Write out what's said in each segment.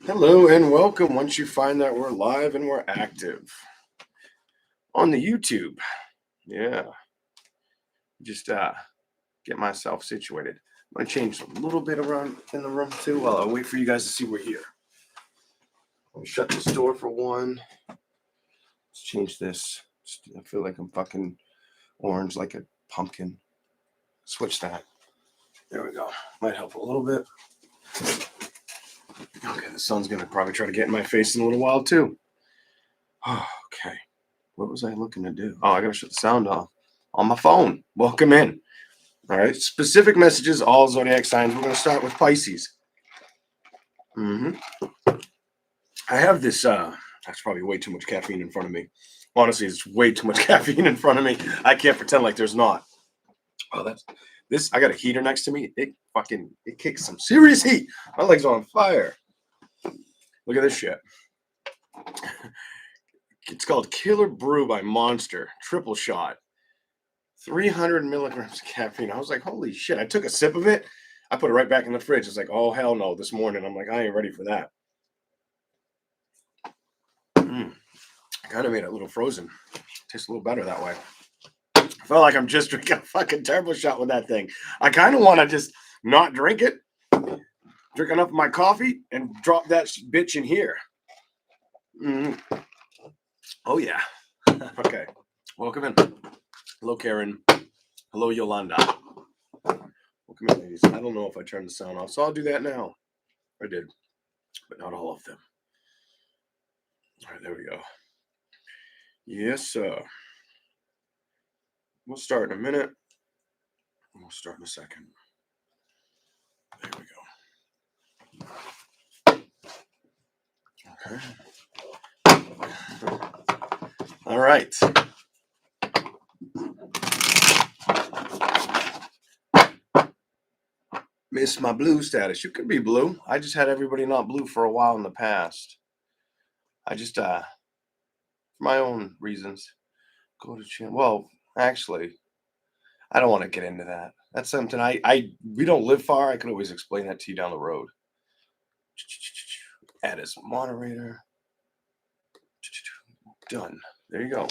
Hello and welcome once you find that we're live and we're active on the YouTube. Yeah, just get myself situated. I'm gonna change a little bit around in the room too while I wait for you guys to see we're here. I'll shut this door for one. Let's change this. I feel like I'm fucking orange like a pumpkin. Switch that. There we go. Might help a little bit. Okay, the sun's gonna probably try to get in my face in a little while too. Okay. What was I looking to do? Oh, I gotta shut the sound off on my phone. Welcome in. All right. Specific messages, all zodiac signs. We're gonna start with Pisces. I have this. That's probably way too much caffeine in front of me. Honestly, it's way too much caffeine in front of me. I can't pretend like there's not. Oh, that's this. I got a heater next to me. It kicks some serious heat. My legs are on fire. Look at this shit. It's called Killer Brew by Monster. Triple shot. 300 milligrams of caffeine. I was like, holy shit. I took a sip of it. I put it right back in the fridge. It's like, oh, hell no, this morning. I'm like, I ain't ready for that. I kind of made it a little frozen. Tastes a little better that way. I felt like I'm just drinking a fucking turbo shot with that thing. I kind of want to just not drink it, drink enough of my coffee, and drop that bitch in here. Oh, yeah. Okay. Welcome in. Hello, Karen. Hello, Yolanda. Welcome in, ladies. I don't know if I turned the sound off, so I'll do that now. I did, but not all of them. All right, there we go. Yes, sir. We'll start in a minute. We'll start in a second. There we go. Okay. All right. Miss my blue status. You could be blue. I just had everybody not blue for a while in the past. I just, for my own reasons, go to channel. Well, actually, I don't want to get into that. That's something we don't live far. I could always explain that to you down the road. Add as moderator. Done. There you go.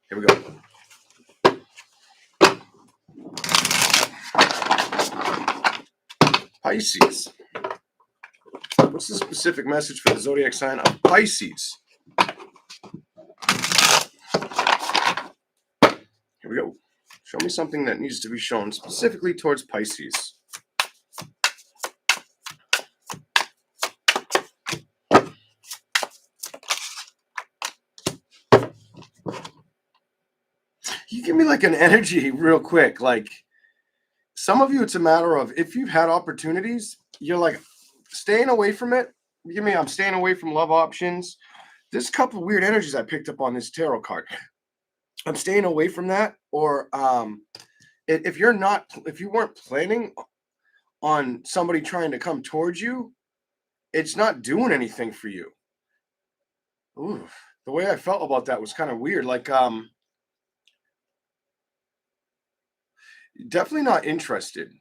Here we go. Pisces. What's the specific message for the zodiac sign of Pisces? Here we go. Show me something that needs to be shown specifically towards Pisces. You give me like an energy real quick. Like some of you, it's a matter of if you've had opportunities, you're like staying away from it. I'm staying away from love options. There's a couple of weird energies I picked up on this tarot card. I'm staying away from that. Or if you weren't planning on somebody trying to come towards you, it's not doing anything for you. Ooh, the way I felt about that was kind of weird. Like, definitely not interested.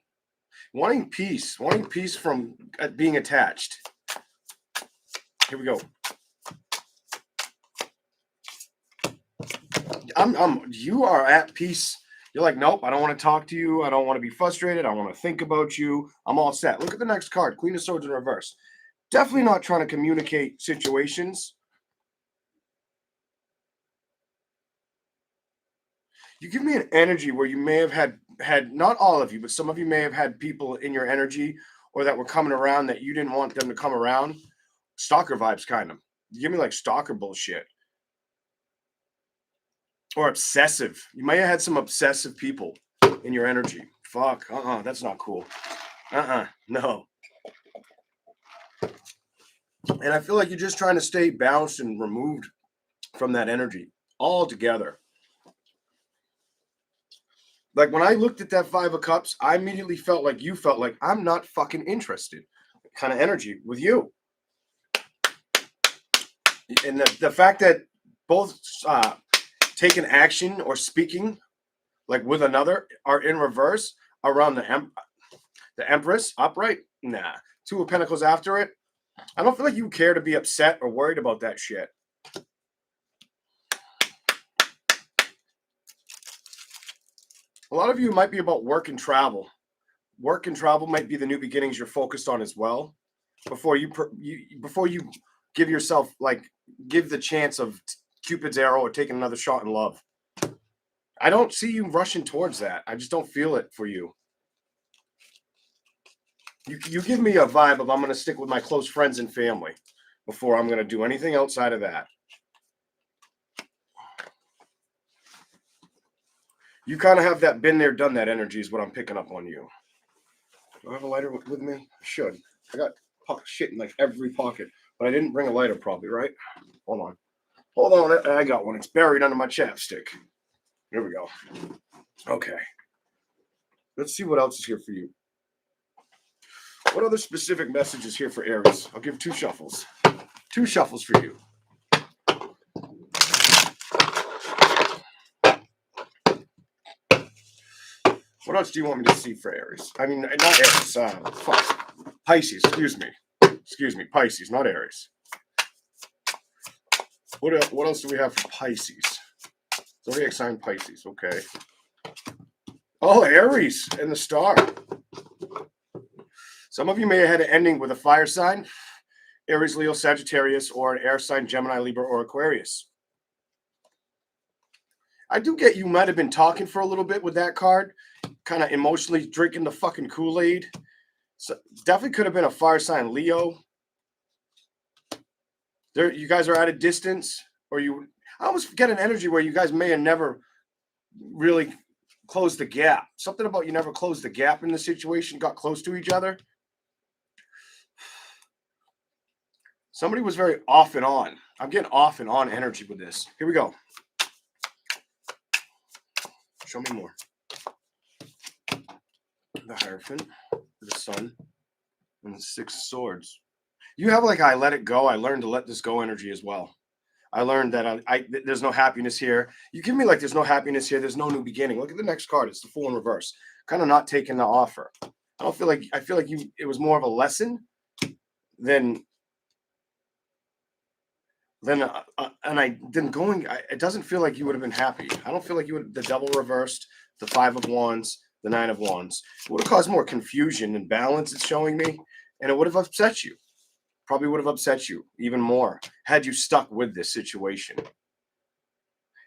Wanting peace from being attached. Here we go. You are at peace. You're like, nope, I don't want to talk to you. I don't want to be frustrated. I want to think about you. I'm all set. Look at the next card, Queen of Swords in reverse. Definitely not trying to communicate situations. You give me an energy where you may have had not all of you, but some of you may have had people in your energy or that were coming around that you didn't want them to come around. Stalker vibes, kind of. You give me like stalker bullshit. Or obsessive. You may have had some obsessive people in your energy. Fuck. That's not cool. No. And I feel like you're just trying to stay balanced and removed from that energy altogether. Like when I looked at that Five of Cups, I immediately felt like you felt like I'm not fucking interested kind of energy with you. And the fact that both taking action or speaking like with another are in reverse around the Empress upright. Nah. Two of Pentacles after it. I don't feel like you care to be upset or worried about that shit. A lot of you might be about work and travel. Work and travel might be the new beginnings you're focused on as well. Before you give yourself, like, give the chance of Cupid's arrow or taking another shot in love. I don't see you rushing towards that. I just don't feel it for you. You give me a vibe of I'm going to stick with my close friends and family before I'm going to do anything outside of that. You kind of have that been there, done that energy is what I'm picking up on you. Do I have a lighter with me? I should. I got shit in like every pocket, but I didn't bring a lighter probably, right? Hold on. Hold on. I got one. It's buried under my chapstick. Here we go. Okay. Let's see what else is here for you. What other specific message is here for Aries? I'll give 2 shuffles. 2 shuffles for you. What else do you want me to see for Aries? I mean, not Aries. Pisces. Excuse me. Pisces, not Aries. What else do we have for Pisces? Zodiac sign Pisces. Okay. Oh, Aries and the star. Some of you may have had an ending with a fire sign, Aries, Leo, Sagittarius, or an air sign, Gemini, Libra, or Aquarius. I do get you might have been talking for a little bit with that card, kind of emotionally drinking the fucking Kool-Aid. So definitely could have been a fire sign, Leo. You guys are at a distance, or I almost get an energy where you guys may have never really closed the gap. Something about you never closed the gap in the situation, got close to each other. Somebody was very off and on. I'm getting off and on energy with this. Here we go. Show me more. The Hierophant, the Sun, and the 6 Swords. You have like I let it go. I learned to let this go energy as well. I learned that there's no happiness here. You give me like there's no happiness here. There's no new beginning. Look at the next card. It's the Fool in reverse. Kind of not taking the offer. I feel like it was more of a lesson than it doesn't feel like you would have been happy. I don't feel like you would. The Devil reversed, the 5 of Wands, the 9 of Wands. It would have caused more confusion and balance, it's showing me, and it would have upset you. Probably would have upset you even more had you stuck with this situation.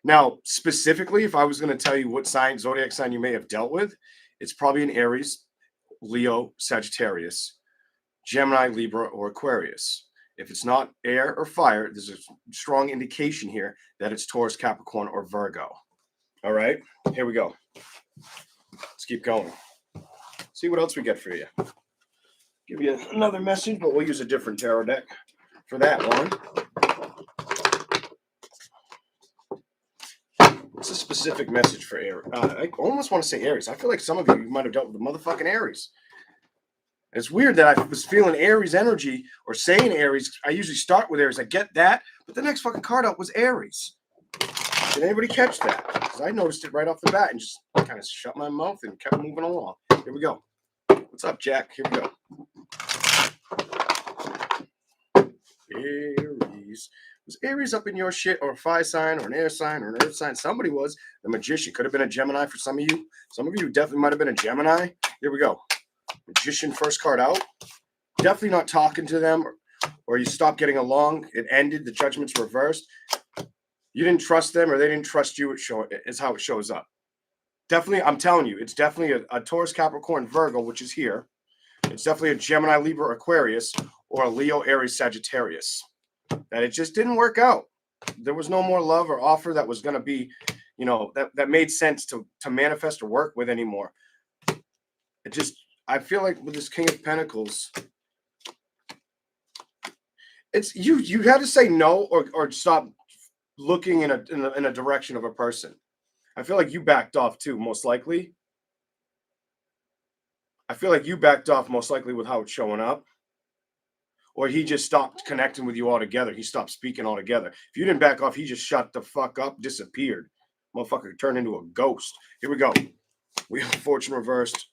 Now, specifically, if I was going to tell you what zodiac sign you may have dealt with, it's probably an Aries, Leo, Sagittarius, Gemini, Libra, or Aquarius. If it's not air or fire, there's a strong indication here that it's Taurus, Capricorn, or Virgo. All right, here we go. Let's keep going. See what else we get for you. Give you another message, but we'll use a different tarot deck for that one. What's a specific message for Aries? I almost want to say Aries. I feel like some of you might have dealt with the motherfucking Aries. It's weird that I was feeling Aries energy or saying Aries. I usually start with Aries. I get that, but the next fucking card out was Aries. Did anybody catch that? Because I noticed it right off the bat and just kind of shut my mouth and kept moving along. Here we go. What's up, Jack? Here we go. Aries. Was Aries up in your shit, or a fire sign, or an air sign, or an earth sign? Somebody was. The Magician could have been a Gemini for some of you. Some of you definitely might have been a Gemini. Here we go. Magician, first card out. Definitely not talking to them, or you stopped getting along. It ended. The judgment's reversed. You didn't trust them, or they didn't trust you. It's how it shows up. Definitely, I'm telling you, it's definitely a Taurus, Capricorn, Virgo, which is here. It's definitely a Gemini, Libra, Aquarius, or a Leo, Aries, Sagittarius. That it just didn't work out. There was no more love or offer that was going to be, that made sense to manifest or work with anymore. I feel like with this King of Pentacles, it's you had to say no or stop looking in a direction of a person. I feel like you backed off too, most likely. I feel like you backed off most likely with how it's showing up. Or he just stopped connecting with you altogether. He stopped speaking altogether. If you didn't back off, he just shut the fuck up, disappeared. Motherfucker turned into a ghost. Here we go. We have Fortune reversed.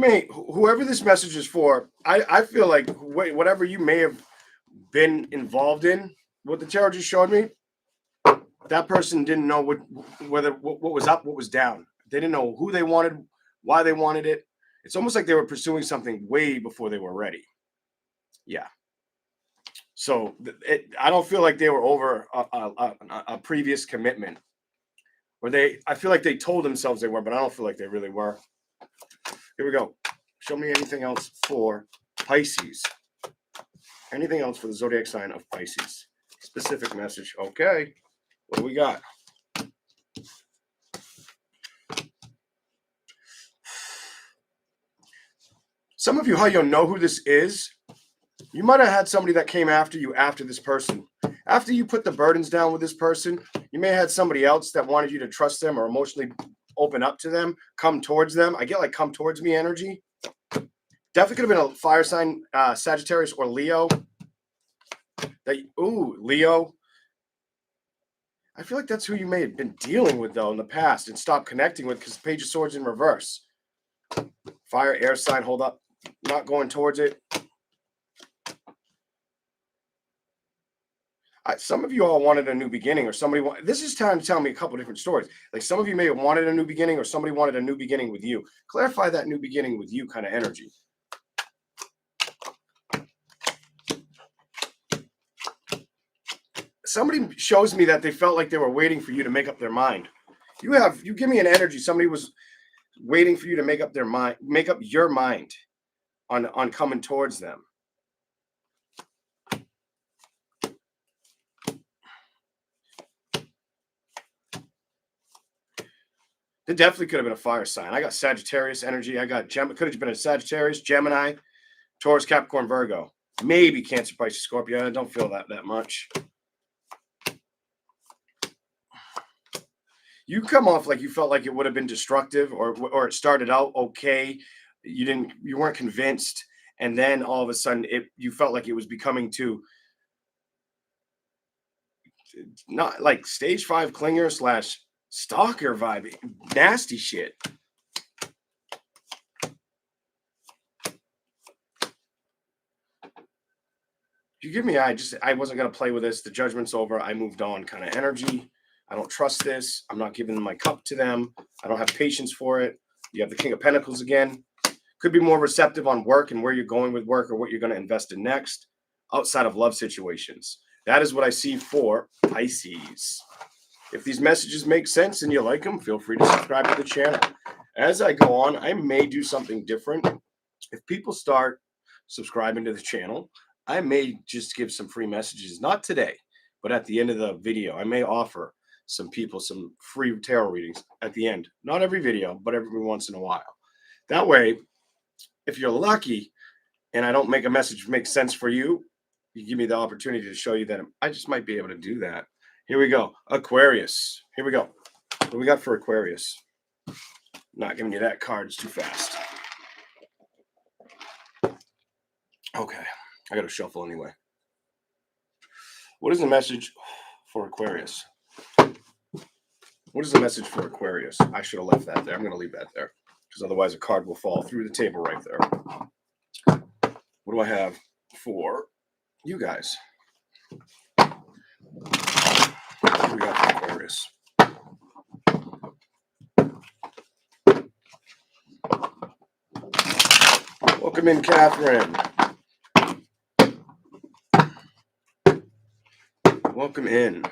whoever this message is for, I feel like whatever you may have been involved in, what the tarot just showed me, that person didn't know what was up, what was down. They didn't know who they wanted, why they wanted it. It's almost like they were pursuing something way before they were ready. Yeah. So I don't feel like they were over a previous commitment, or I feel like they told themselves they were, but I don't feel like they really were. Here we go. Show me anything else for Pisces. Anything else for the zodiac sign of Pisces? Specific message. Okay. What do we got? Some of you, how you'll know who this is, you might have had somebody that came after you after this person. After you put the burdens down with this person, you may have had somebody else that wanted you to trust them or emotionally open up to them, come towards them. I get like come towards me energy. Definitely could have been a fire sign, Sagittarius or Leo. Leo. I feel like that's who you may have been dealing with, though, in the past and stopped connecting with, because Page of Swords in reverse. Fire, air sign, hold up. Not going towards it. Some of you all wanted a new beginning, or somebody this is time to tell me a couple different stories. Like some of you may have wanted a new beginning, or somebody wanted a new beginning with you. Clarify that new beginning with you kind of energy. Somebody shows me that they felt like they were waiting for you to make up their mind. You give me an energy. Somebody was waiting for you to make up your mind on coming towards them. It definitely could have been a fire sign. I got Sagittarius energy. I got could have been a Sagittarius, Gemini, Taurus, Capricorn, Virgo. Maybe Cancer, Pisces, Scorpio. I don't feel that much. You come off like you felt like it would have been destructive, or it started out okay. You weren't convinced, and then all of a sudden you felt like it was becoming too, not like stage 5 clinger / stalker vibe, nasty shit. You give me, I wasn't gonna play with this. The judgment's over. I moved on kind of energy. I don't trust this. I'm not giving my cup to them. I don't have patience for it. You have the King of Pentacles again. Could be more receptive on work and where you're going with work, or what you're going to invest in next, outside of love situations. That is what I see for Pisces. If these messages make sense and you like them, feel free to subscribe to the channel. As I go on, I may do something different. If people start subscribing to the channel, I may just give some free messages, not today, but at the end of the video. I may offer some people some free tarot readings at the end. Not every video, but every once in a while. That way, if you're lucky and I don't make a message make sense for you, you give me the opportunity to show you that I just might be able to do that. Here we go. Aquarius. Here we go. What do we got for Aquarius? Not giving you that card. It's too fast. Okay. I got to shuffle anyway. What is the message for Aquarius? What is the message for Aquarius? I should have left that there. I'm going to leave that there, because otherwise a card will fall through the table right there. What do I have for you guys? What do we got for Aquarius? Welcome in, Catherine. Welcome in.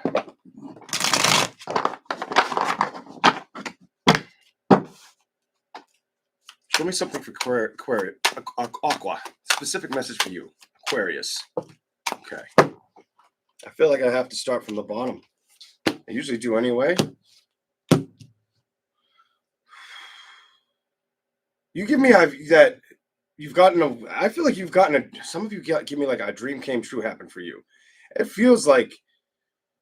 Show me something for Aquarius. Aqua. Specific message for you, Aquarius. Okay. I feel like I have to start from the bottom. I usually do anyway. You give me that you've gotten I feel like you've gotten some of you give me like a dream came true happened for you. It feels like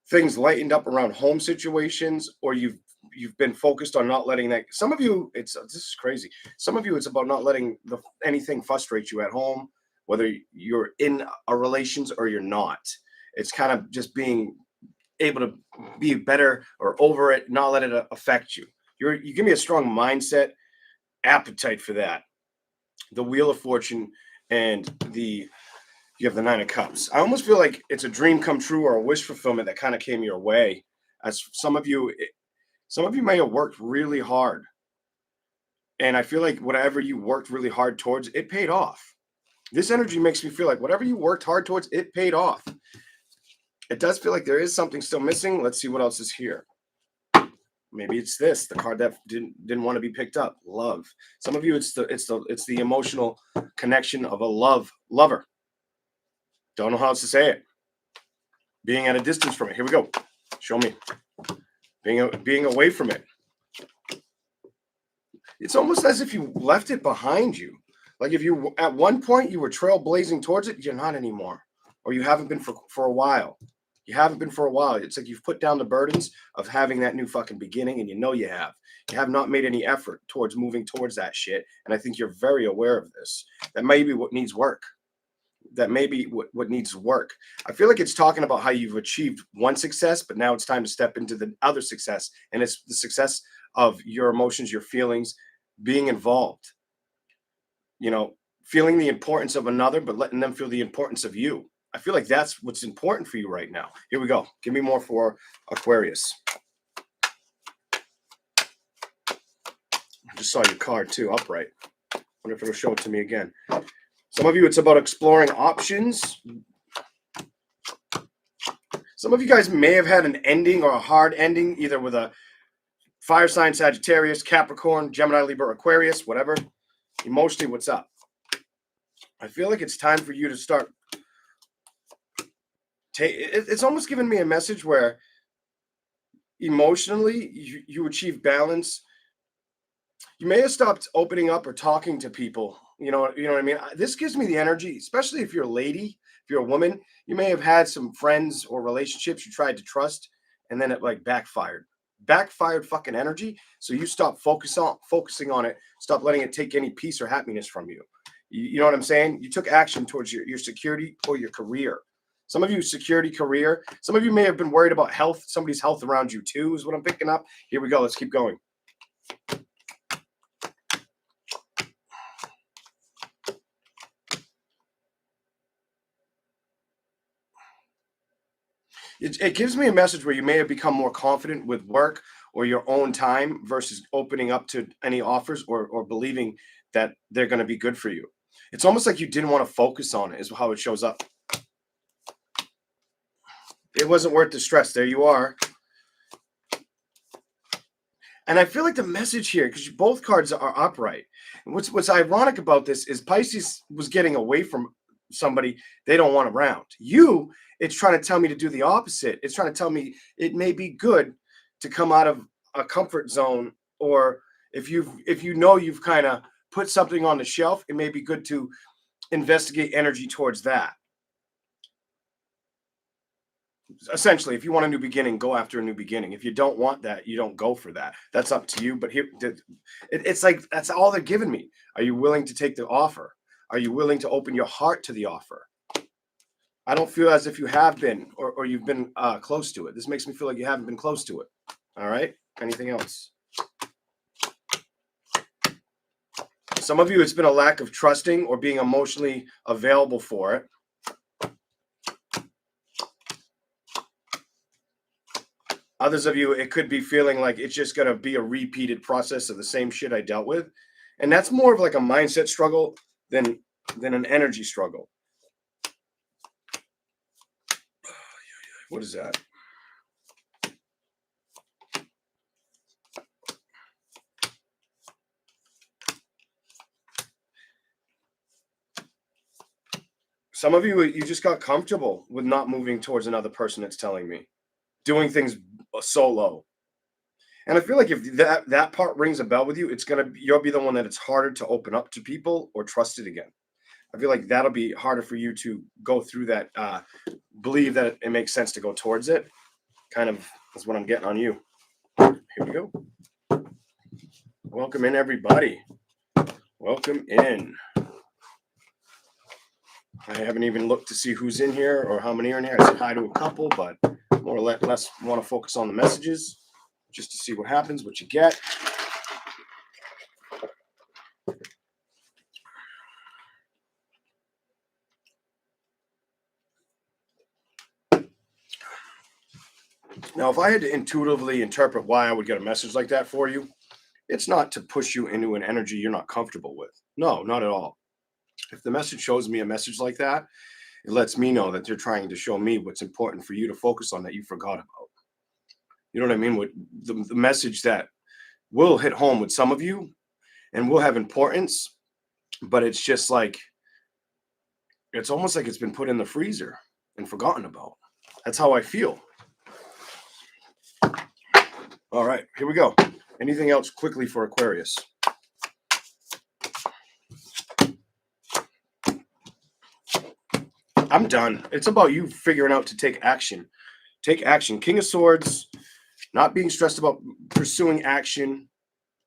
things lightened up around home situations, or you've been focused on not letting that. Some of you, this is crazy. Some of you, it's about not letting anything frustrate you at home, whether you're in a relations or you're not. It's kind of just being able to be better or over it, not let it affect you. You give me a strong mindset, appetite for that. the Wheel of Fortune, and you have the Nine of Cups. I almost feel like it's a dream come true or a wish fulfillment that kind of came your way. As some of you may have worked really hard, and I feel like whatever you worked really hard towards, it paid off. This energy makes me feel like whatever you worked hard towards, it paid off. It does feel like there is something still missing. Let's see what else is here. Maybe it's this, the card that didn't want to be picked up. Love. Some of you, it's the emotional connection of a lover. Don't know how else to say it. Being at a distance from it. Here we go. Show me. Being away from it. It's almost as if you left it behind you. Like if you at one point you were trailblazing towards it, you're not anymore, or you haven't been for a while. You haven't been for a while. It's like you've put down the burdens of having that new fucking beginning, and you know you have. You have not made any effort towards moving towards that shit, and I think you're very aware of this. That may be what needs work. That may be what needs work. I feel like it's talking about how you've achieved one success, but now it's time to step into the other success, and it's the success of your emotions, your feelings, being involved. You know, feeling the importance of another, but letting them feel the importance of you. I feel like that's what's important for you right now. Here we go. Give me more for Aquarius. I just saw your card too, upright. Wonder if it'll show it to me again. Some of you, it's about exploring options. Some of you guys may have had an ending or a hard ending, either with a fire sign, Sagittarius, Capricorn, Gemini, Libra, Aquarius, whatever. Emotionally, what's up? I feel like it's time for you to start. It's almost giving me a message where emotionally you achieve balance. You may have stopped opening up or talking to people. You know what I mean? This gives me the energy, especially if you're a lady, if you're a woman. You may have had some friends or relationships you tried to trust, and then it like backfired fucking energy. So you stop focusing on it. Stop letting it take any peace or happiness from you. You know what I'm saying? You took action towards your security or your career. Some of you security, career. Some of you may have been worried about health. Somebody's health around you too is what I'm picking up. Here we go. Let's keep going. It gives me a message where you may have become more confident with work or your own time versus opening up to any offers or believing that they're going to be good for you. It's almost like you didn't want to focus on it is how it shows up. It wasn't worth the stress. There you are. And I feel like the message here, because both cards are upright. And what's ironic about this is Pisces was getting away from somebody they don't want around. You, it's trying to tell me to do the opposite. It's trying to tell me it may be good to come out of a comfort zone, or if you know you've kind of put something on the shelf, it may be good to investigate energy towards that. Essentially, if you want a new beginning, go after a new beginning. If you don't want that, you don't go for that. That's up to you. But here, it's like that's all they're giving me. Are you willing to take the offer? Are you willing to open your heart to the offer? I don't feel as if you have been or you've been close to it. This makes me feel like you haven't been close to it. All right. Anything else? Some of you, it's been a lack of trusting or being emotionally available for it. Others of you, it could be feeling like it's just going to be a repeated process of the same shit I dealt with. And that's more of like a mindset struggle than an energy struggle. What is that? Some of you, you just got comfortable with not moving towards another person, it's telling me. Doing things solo. And I feel like if that part rings a bell with you, you'll be the one that it's harder to open up to people or trust it again. I feel like that'll be harder for you to go through that, believe that it makes sense to go towards it. Kind of is what I'm getting on you. Here we go. Welcome in, everybody. Welcome in. I haven't even looked to see who's in here or how many are in here. I said hi to a couple, but more or less want to focus on the messages just to see what happens, what you get. Now, if I had to intuitively interpret why I would get a message like that for you, it's not to push you into an energy you're not comfortable with. No, not at all. If the message shows me a message like that, it lets me know that they're trying to show me what's important for you to focus on that you forgot about. You know what I mean? With the message that will hit home with some of you and will have importance, but it's just like, it's almost like it's been put in the freezer and forgotten about. That's how I feel. All right, here we go. Anything else quickly for Aquarius? I'm done. It's about you figuring out to take action. Take action. King of Swords, not being stressed about pursuing action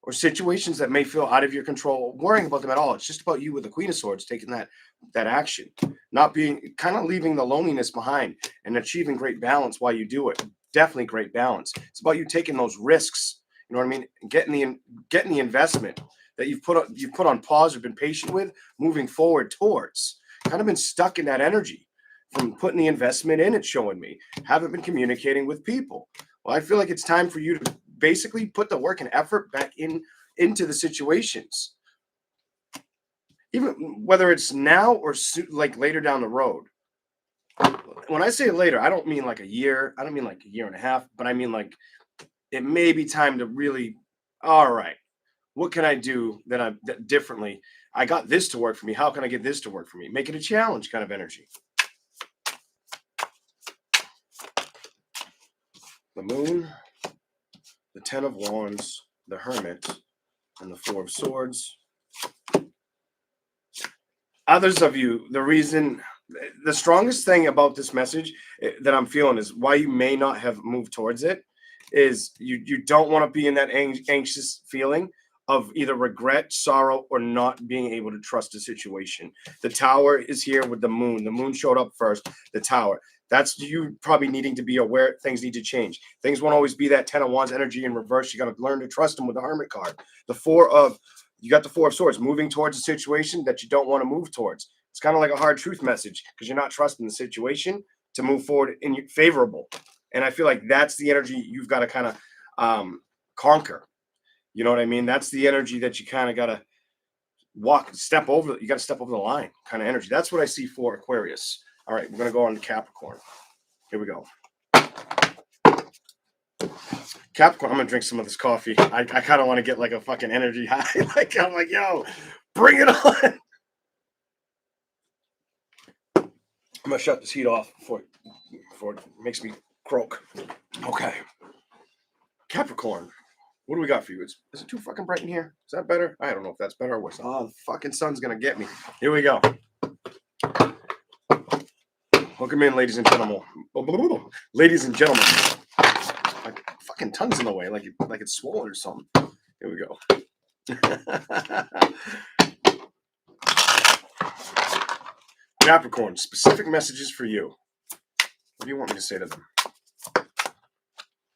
or situations that may feel out of your control, worrying about them at all. It's just about you with the Queen of Swords taking that action, not being, kind of leaving the loneliness behind and achieving great balance while you do it. Definitely great balance. It's about you taking those risks. You know what I mean? Getting the investment that you've put on pause or been patient with, moving forward towards. Kind of been stuck in that energy from putting the investment in. It's showing me haven't been communicating with people. Well, I feel like it's time for you to basically put the work and effort back into the situations, even whether it's now or like later down the road. When I say later, I don't mean like a year. I don't mean like a year and a half, but I mean like it may be time to really, all right, what can I do that differently? I got this to work for me. How can I get this to work for me? Make it a challenge kind of energy. The Moon, the Ten of Wands, the Hermit, and the Four of Swords. Others of you, the strongest thing about this message that I'm feeling is why you may not have moved towards it is you don't want to be in that anxious feeling of either regret, sorrow, or not being able to trust a situation. The Tower is here with the Moon. The Moon showed up first. The Tower. That's you probably needing to be aware things need to change. Things won't always be that Ten of Wands energy in reverse. You got to learn to trust them with the Hermit card. You got the Four of Swords, moving towards a situation that you don't want to move towards. It's kind of like a hard truth message because you're not trusting the situation to move forward in favorable. And I feel like that's the energy you've got to kind of conquer. You know what I mean? That's the energy that you kind of got to step over. You got to step over the line kind of energy. That's what I see for Aquarius. All right, we're going to go on to Capricorn. Here we go. Capricorn, I'm going to drink some of this coffee. I kind of want to get like a fucking energy high. I'm like, yo, bring it on. I'm going to shut this heat off before it makes me croak. Okay. Capricorn. What do we got for you? Is it too fucking bright in here? Is that better? I don't know if that's better or worse. Oh, the fucking sun's gonna get me. Here we go. Welcome in, ladies and gentlemen. Ladies and gentlemen. My fucking tongue's in the way, like it's swollen or something. Here we go. Capricorn, specific messages for you. What do you want me to say to them?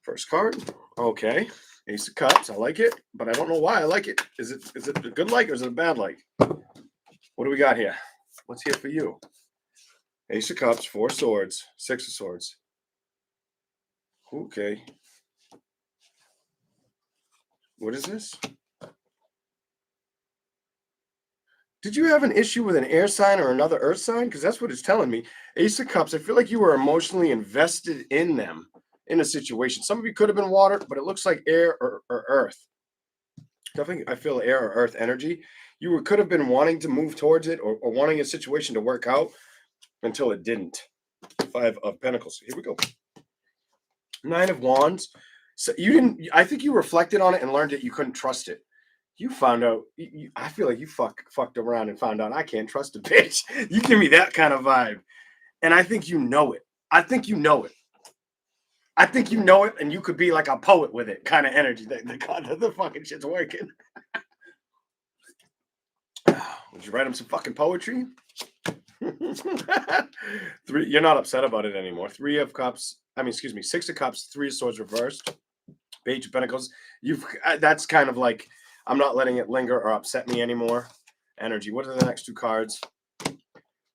First card. Okay. Ace of Cups, I like it, but I don't know why I like it. Is it a good like or is it a bad like? What do we got here? What's here for you? Ace of Cups, Four Swords, Six of Swords. Okay. What is this? Did you have an issue with an air sign or another earth sign? Because that's what it's telling me. Ace of Cups, I feel like you were emotionally invested in them. In a situation. Some of you could have been water, but it looks like air or earth. Definitely, I feel air or earth energy. You could have been wanting to move towards it or wanting a situation to work out until it didn't. Five of Pentacles. Here we go. Nine of Wands. So you didn't, I think you reflected on it and learned that you couldn't trust it. You found out, I feel like you fucked around and found out I can't trust a bitch. You give me that kind of vibe. And I think you know it. I think you know it. I think you know it, and you could be like a poet with it, kind of energy. The fucking shit's working. Would you write him some fucking poetry? You're not upset about it anymore. Six of Cups, Three of Swords reversed. Page of Pentacles. That's kind of like I'm not letting it linger or upset me anymore. Energy. What are the next two cards?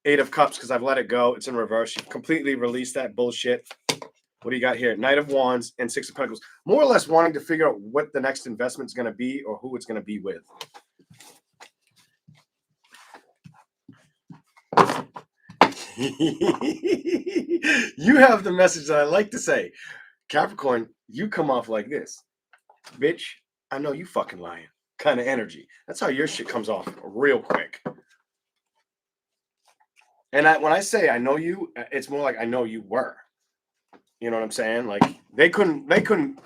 Eight of Cups, because I've let it go. It's in reverse. You've completely released that bullshit. What do you got here? Knight of Wands and Six of Pentacles. More or less wanting to figure out what the next investment is going to be or who it's going to be with. You have the message that I like to say. Capricorn, you come off like this. Bitch, I know you fucking lying. Kind of energy. That's how your shit comes off real quick. And when I say I know you, it's more like I know you were. You know what I'm saying? Like they couldn't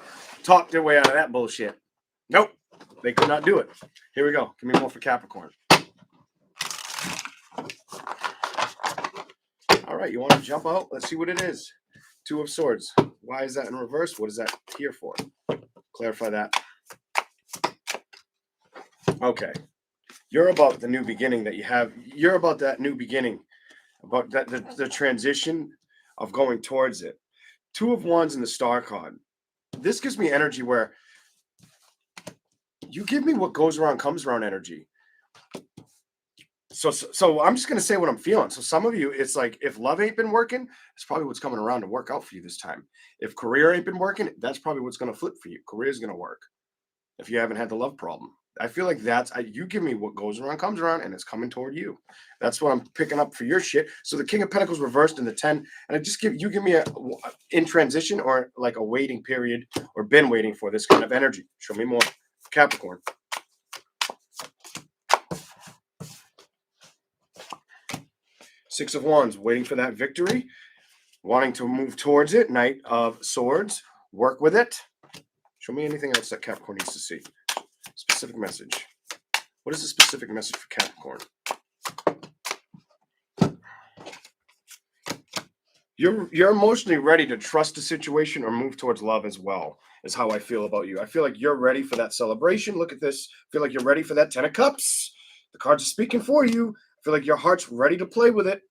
talk their way out of that bullshit. Nope. They could not do it. Here we go. Give me more for Capricorn. All right, you want to jump out? Let's see what it is. Two of Swords. Why is that in reverse? What is that here for? Clarify that. Okay. You're about the new beginning that you have. You're about that new beginning, about that the transition of going towards it. Two of Wands in the Star card. This gives me energy where you give me what goes around comes around energy. So I'm just going to say what I'm feeling. So some of you, it's like if love ain't been working, it's probably what's coming around to work out for you this time. If career ain't been working, that's probably what's going to flip for you. Career is going to work if you haven't had the love problem. I feel like you give me what goes around comes around, and it's coming toward you. That's what I'm picking up for your shit. So the King of Pentacles reversed in the 10, and I just give me a in transition or like a waiting period or been waiting for this kind of energy. Show me more, Capricorn. Six of Wands, waiting for that victory, wanting to move towards it. Knight of Swords, work with it. Show me anything else that Capricorn needs to see. Specific message. What is the specific message for Capricorn? You're emotionally ready to trust the situation or move towards love as well, is how I feel about you. I feel like you're ready for that celebration. Look at this. I feel like you're ready for that 10 of Cups. The cards are speaking for you. I feel like your heart's ready to play with it.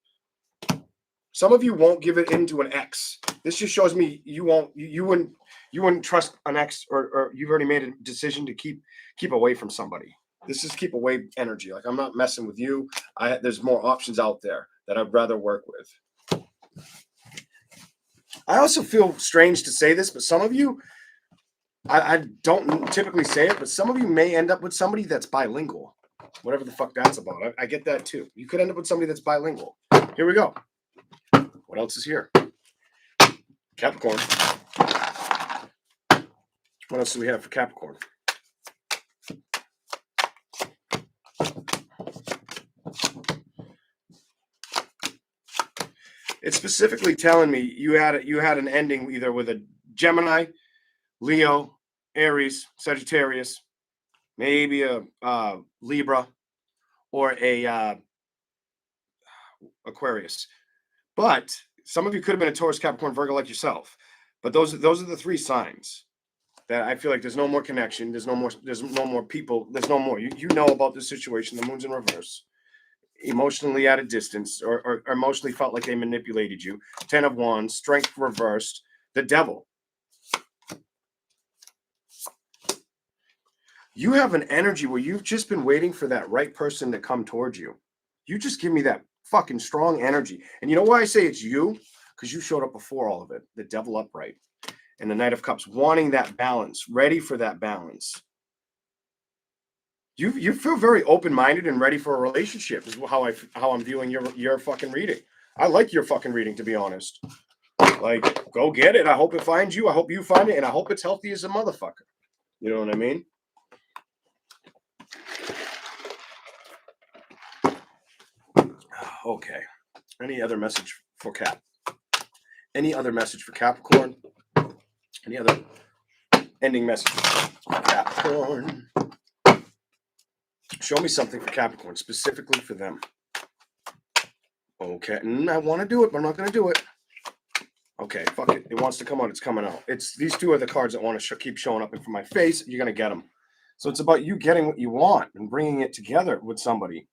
Some of you won't give it into an ex. This just shows me you wouldn't trust an ex, or you've already made a decision to keep away from somebody. This is keep away energy. Like I'm not messing with you. There's more options out there that I'd rather work with. I also feel strange to say this, but some of you, I don't typically say it, but some of you may end up with somebody that's bilingual. Whatever the fuck that's about. I get that too. You could end up with somebody that's bilingual. Here we go. What else is here? Capricorn. What else do we have for Capricorn? It's specifically telling me you had an ending either with a Gemini, Leo, Aries, Sagittarius, maybe a Libra, or a Aquarius. But some of you could have been a Taurus, Capricorn, Virgo like yourself. But those are the three signs that I feel like there's no more connection. There's no more people. There's no more. You know about the situation. The moon's in reverse. Emotionally at a distance, or emotionally felt like they manipulated you. 10 of Wands, strength reversed. The Devil. You have an energy where you've just been waiting for that right person to come towards you. You just give me that fucking strong energy. And you know why I say it's you? Because you showed up before all of it. The Devil upright. And the Knight of Cups, wanting that balance, ready for that balance. You feel very open-minded and ready for a relationship is how I'm viewing your fucking reading. I like your fucking reading, to be honest. Like, go get it. I hope it finds you. I hope you find it. And I hope it's healthy as a motherfucker. You know what I mean? Okay. Any other message for Cap? Any other message for Capricorn? Any other ending message for Capricorn? Show me something for Capricorn, specifically for them. Okay. I want to do it, but I'm not going to do it. Okay, fuck it. It wants to come out. It's coming out. These two are the cards that want to keep showing up in front of my face. You're going to get them. So it's about you getting what you want and bringing it together with somebody.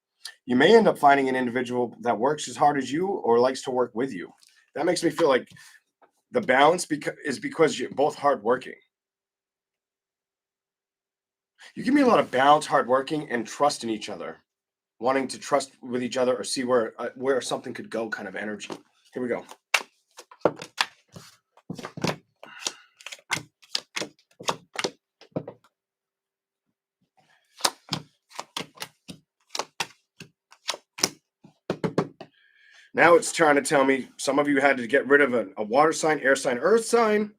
You may end up finding an individual that works as hard as you or likes to work with you. That makes me feel like the balance is because you're both hardworking. You give me a lot of balance, hardworking, and trust in each other. Wanting to trust with each other or see where something could go kind of energy. Here we go. Now it's trying to tell me some of you had to get rid of a water sign, air sign, earth sign.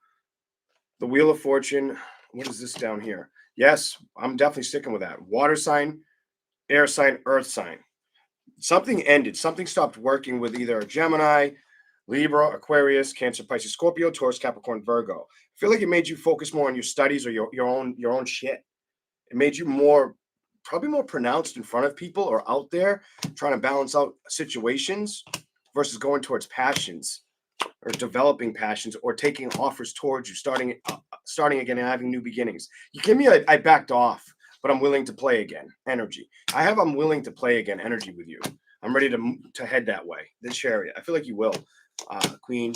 The Wheel of Fortune. What is this down here? Yes, I'm definitely sticking with that. Water sign, air sign, earth sign. Something ended. Something stopped working with either a Gemini, Libra, Aquarius, Cancer, Pisces, Scorpio, Taurus, Capricorn, Virgo. I feel like it made you focus more on your studies or your own shit. It made you probably more pronounced in front of people or out there trying to balance out situations versus going towards passions or developing passions or taking offers towards you, starting again and having new beginnings. You give me I backed off, but I'm willing to play again. Energy. I'm willing to play again. Energy with you. I'm ready to head that way. This chariot. I feel like you will, Queen.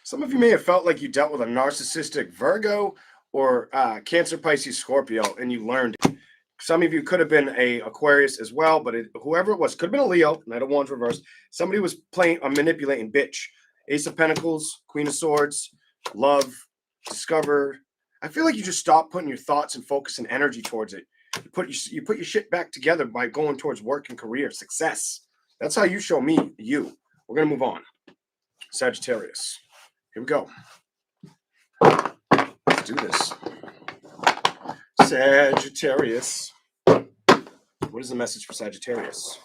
Some of you may have felt like you dealt with a narcissistic Virgo or Cancer, Pisces, Scorpio, and you learned it. Some of you could have been a Aquarius as well, but whoever it was, could have been a Leo, Knight of Wands reversed. Somebody was playing a manipulating bitch. Ace of Pentacles, Queen of Swords, love, discover. I feel like you just stop putting your thoughts and focus and energy towards it. You put your shit back together by going towards work and career, success. That's how you show me you. We're going to move on. Sagittarius. Here we go. Let's do this. Sagittarius. What is the message for Sagittarius?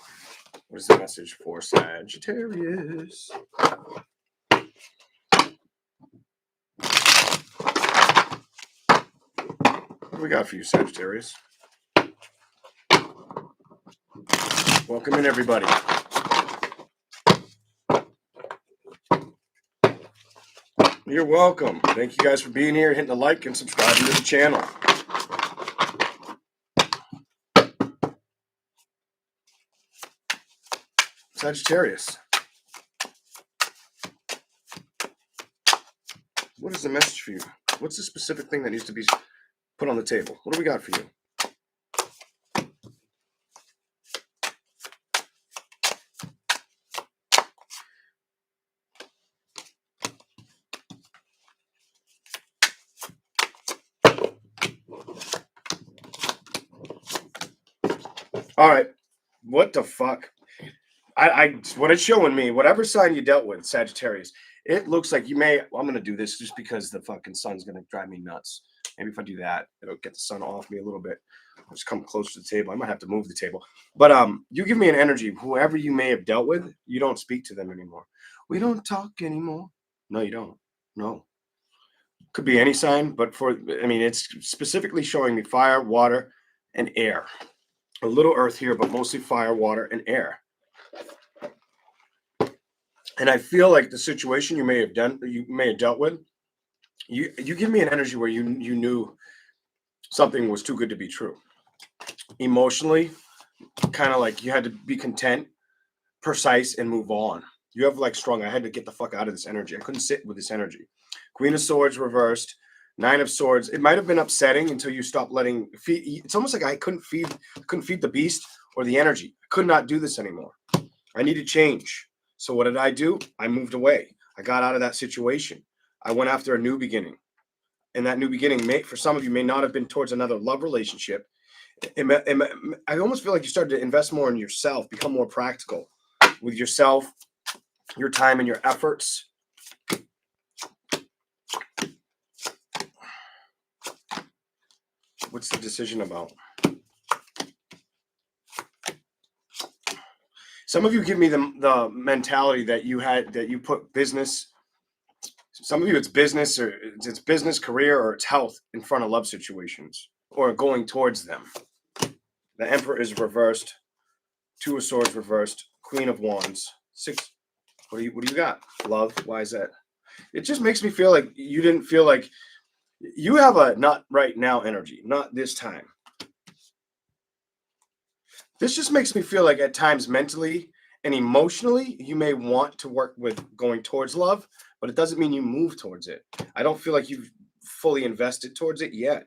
What is the message for Sagittarius? What do we got for you, Sagittarius? Welcome in, everybody. You're welcome. Thank you guys for being here, hitting the like and subscribing to the channel. Sagittarius. What is the message for you? What's the specific thing that needs to be put on the table? What do we got for you? All right. What the fuck? What it's showing me, whatever sign you dealt with, Sagittarius, it looks like you may. I'm going to do this just because the fucking sun's going to drive me nuts. Maybe if I do that, it'll get the sun off me a little bit. I'll just come close to the table. I might have to move the table. But you give me an energy. Whoever you may have dealt with, you don't speak to them anymore. We don't talk anymore. No, you don't. No. Could be any sign, but it's specifically showing me fire, water, and air. A little earth here, but mostly fire, water, and air. And I feel like the situation you may have dealt with, you give me an energy where you knew something was too good to be true. Emotionally, kind of like you had to be content, precise, and move on. You have like strong. I had to get the fuck out of this energy. I couldn't sit with this energy. Queen of Swords reversed. 9 of Swords. It might have been upsetting until you stopped letting feed. It's almost like I couldn't feed the beast or the energy. I could not do this anymore. I needed change. So what did I do? I moved away. I got out of that situation. I went after a new beginning. And that new beginning for some of you may not have been towards another love relationship. I almost feel like you started to invest more in yourself, become more practical with yourself, your time and your efforts. What's the decision about? Some of you give me the mentality that you put business. Some of you, it's business career, or it's health in front of love situations or going towards them. The Emperor is reversed. 2 of Swords reversed. Queen of Wands. 6. What do you got? Love. Why is that? It just makes me feel like you didn't feel like you have a not right now energy, not this time. This just makes me feel like at times mentally and emotionally, you may want to work with going towards love, but it doesn't mean you move towards it. I don't feel like you've fully invested towards it yet.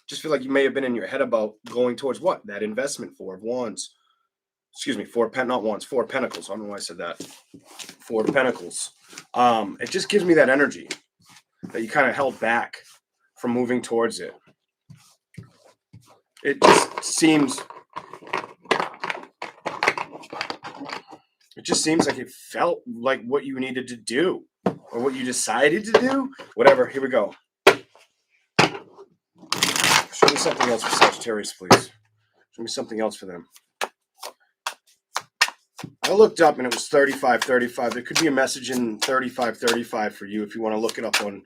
Just feel like you may have been in your head about going towards what? That investment, 4 of Wands. excuse me, not once, 4 pentacles. I don't know why I said that. 4 pentacles. It just gives me that energy that you kind of held back from moving towards it. It just seems like it felt like what you needed to do or what you decided to do. Whatever. Here we go. Show me something else for Sagittarius, please. Show me something else for them. I looked up and it was 3535. There could be a message in 3535 for you if you want to look it up on,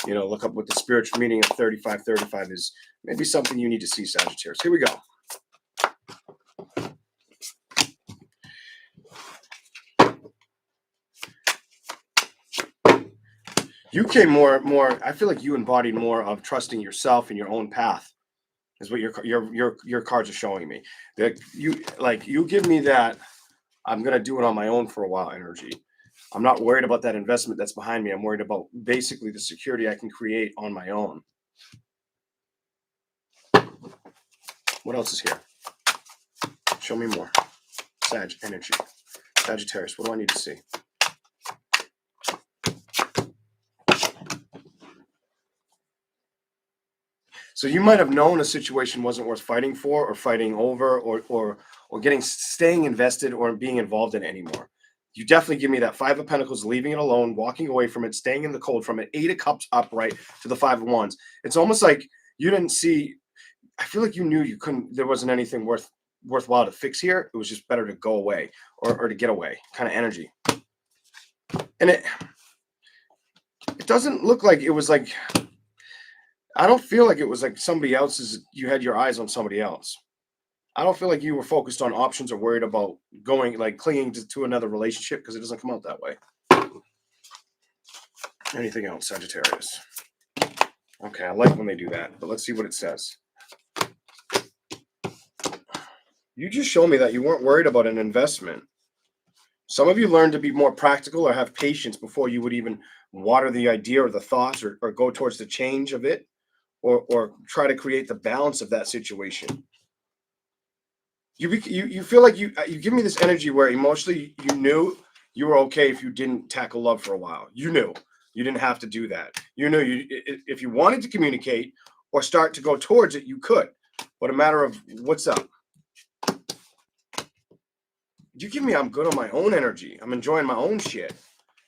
look up what the spiritual meaning of 3535 is. Maybe something you need to see, Sagittarius. Here we go. You came more. I feel like you embodied more of trusting yourself and your own path, is what your cards are showing me. That you give me that I'm gonna do it on my own for a while energy. I'm not worried about that investment that's behind me. I'm worried about basically the security I can create on my own. What else is here? Show me more. Sag energy. Sagittarius, what do I need to see? So you might have known a situation wasn't worth fighting for or fighting over or staying invested or being involved in it anymore. You definitely give me that 5 of Pentacles, leaving it alone, walking away from it, staying in the cold from it, 8 of Cups upright to the 5 of Wands. It's almost like you didn't see, I feel like you knew there wasn't anything worthwhile to fix here. It was just better to go away or to get away kind of energy. And it doesn't look like it was like, I don't feel like it was like somebody else's, you had your eyes on somebody else. I don't feel like you were focused on options or worried about clinging to another relationship, because it doesn't come out that way. Anything else, Sagittarius? Okay, I like when they do that, but let's see what it says. You just showed me that you weren't worried about an investment. Some of you learned to be more practical or have patience before you would even water the idea or the thoughts or go towards the change of it. Or try to create the balance of that situation. You feel like you give me this energy where emotionally you knew you were okay if you didn't tackle love for a while. You knew you didn't have to do that. You knew if you wanted to communicate or start to go towards it, you could. But a matter of what's up. You give me I'm good on my own energy. I'm enjoying my own shit,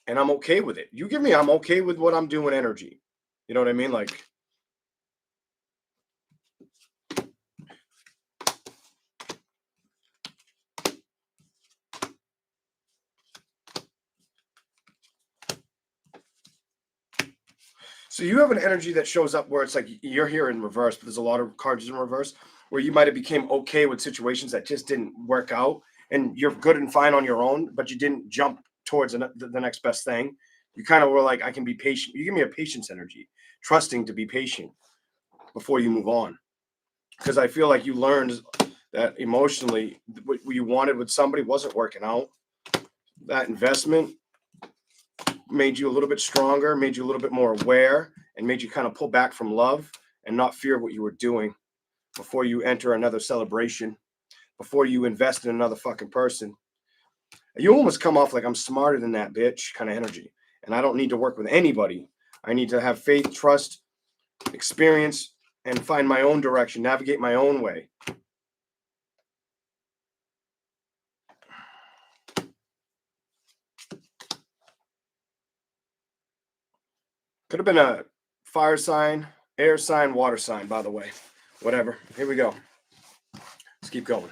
and I'm okay with it. You give me I'm okay with what I'm doing energy. You know what I mean? Like. So you have an energy that shows up where it's like you're here in reverse, but there's a lot of cards in reverse where you might have became okay with situations that just didn't work out, and you're good and fine on your own, but you didn't jump towards the next best thing. You kind of were like, I can be patient. You give me a patience energy, trusting to be patient before you move on. Because I feel like you learned that emotionally what you wanted with somebody wasn't working out. That investment made you a little bit stronger, made you a little bit more aware, and made you kind of pull back from love and not fear what you were doing before you enter another celebration, before you invest in another fucking person. You almost come off like I'm smarter than that bitch kind of energy, and I don't need to work with anybody. I need to have faith, trust, experience, and find my own direction, navigate my own way. Could have been a fire sign, air sign, water sign, by the way. Whatever. Here we go. Let's keep going.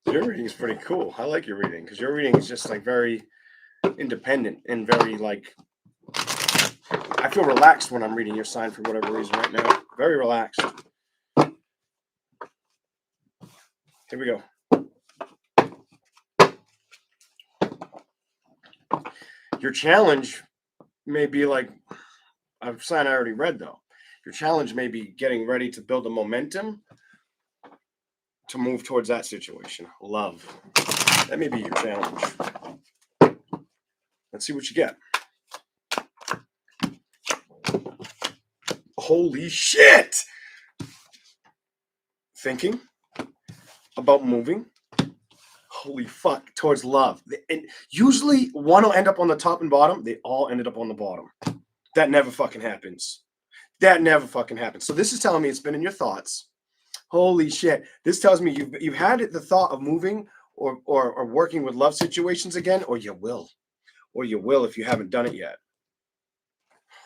Your reading is pretty cool. I like your reading because your reading is just like very independent and very like, I feel relaxed when I'm reading your sign for whatever reason right now. Very relaxed. Here we go. Your challenge may be like a sign I already read though. Your challenge may be getting ready to build a momentum to move towards that situation. Love. That may be your challenge. Let's see what you get. Holy shit. Thinking about moving. Holy fuck, towards love. And usually one will end up on the top and bottom. They all ended up on the bottom. That never fucking happens. That never fucking happens. So this is telling me it's been in your thoughts. Holy shit. This tells me you've had the thought of moving or working with love situations again, or you will. Or you will if you haven't done it yet.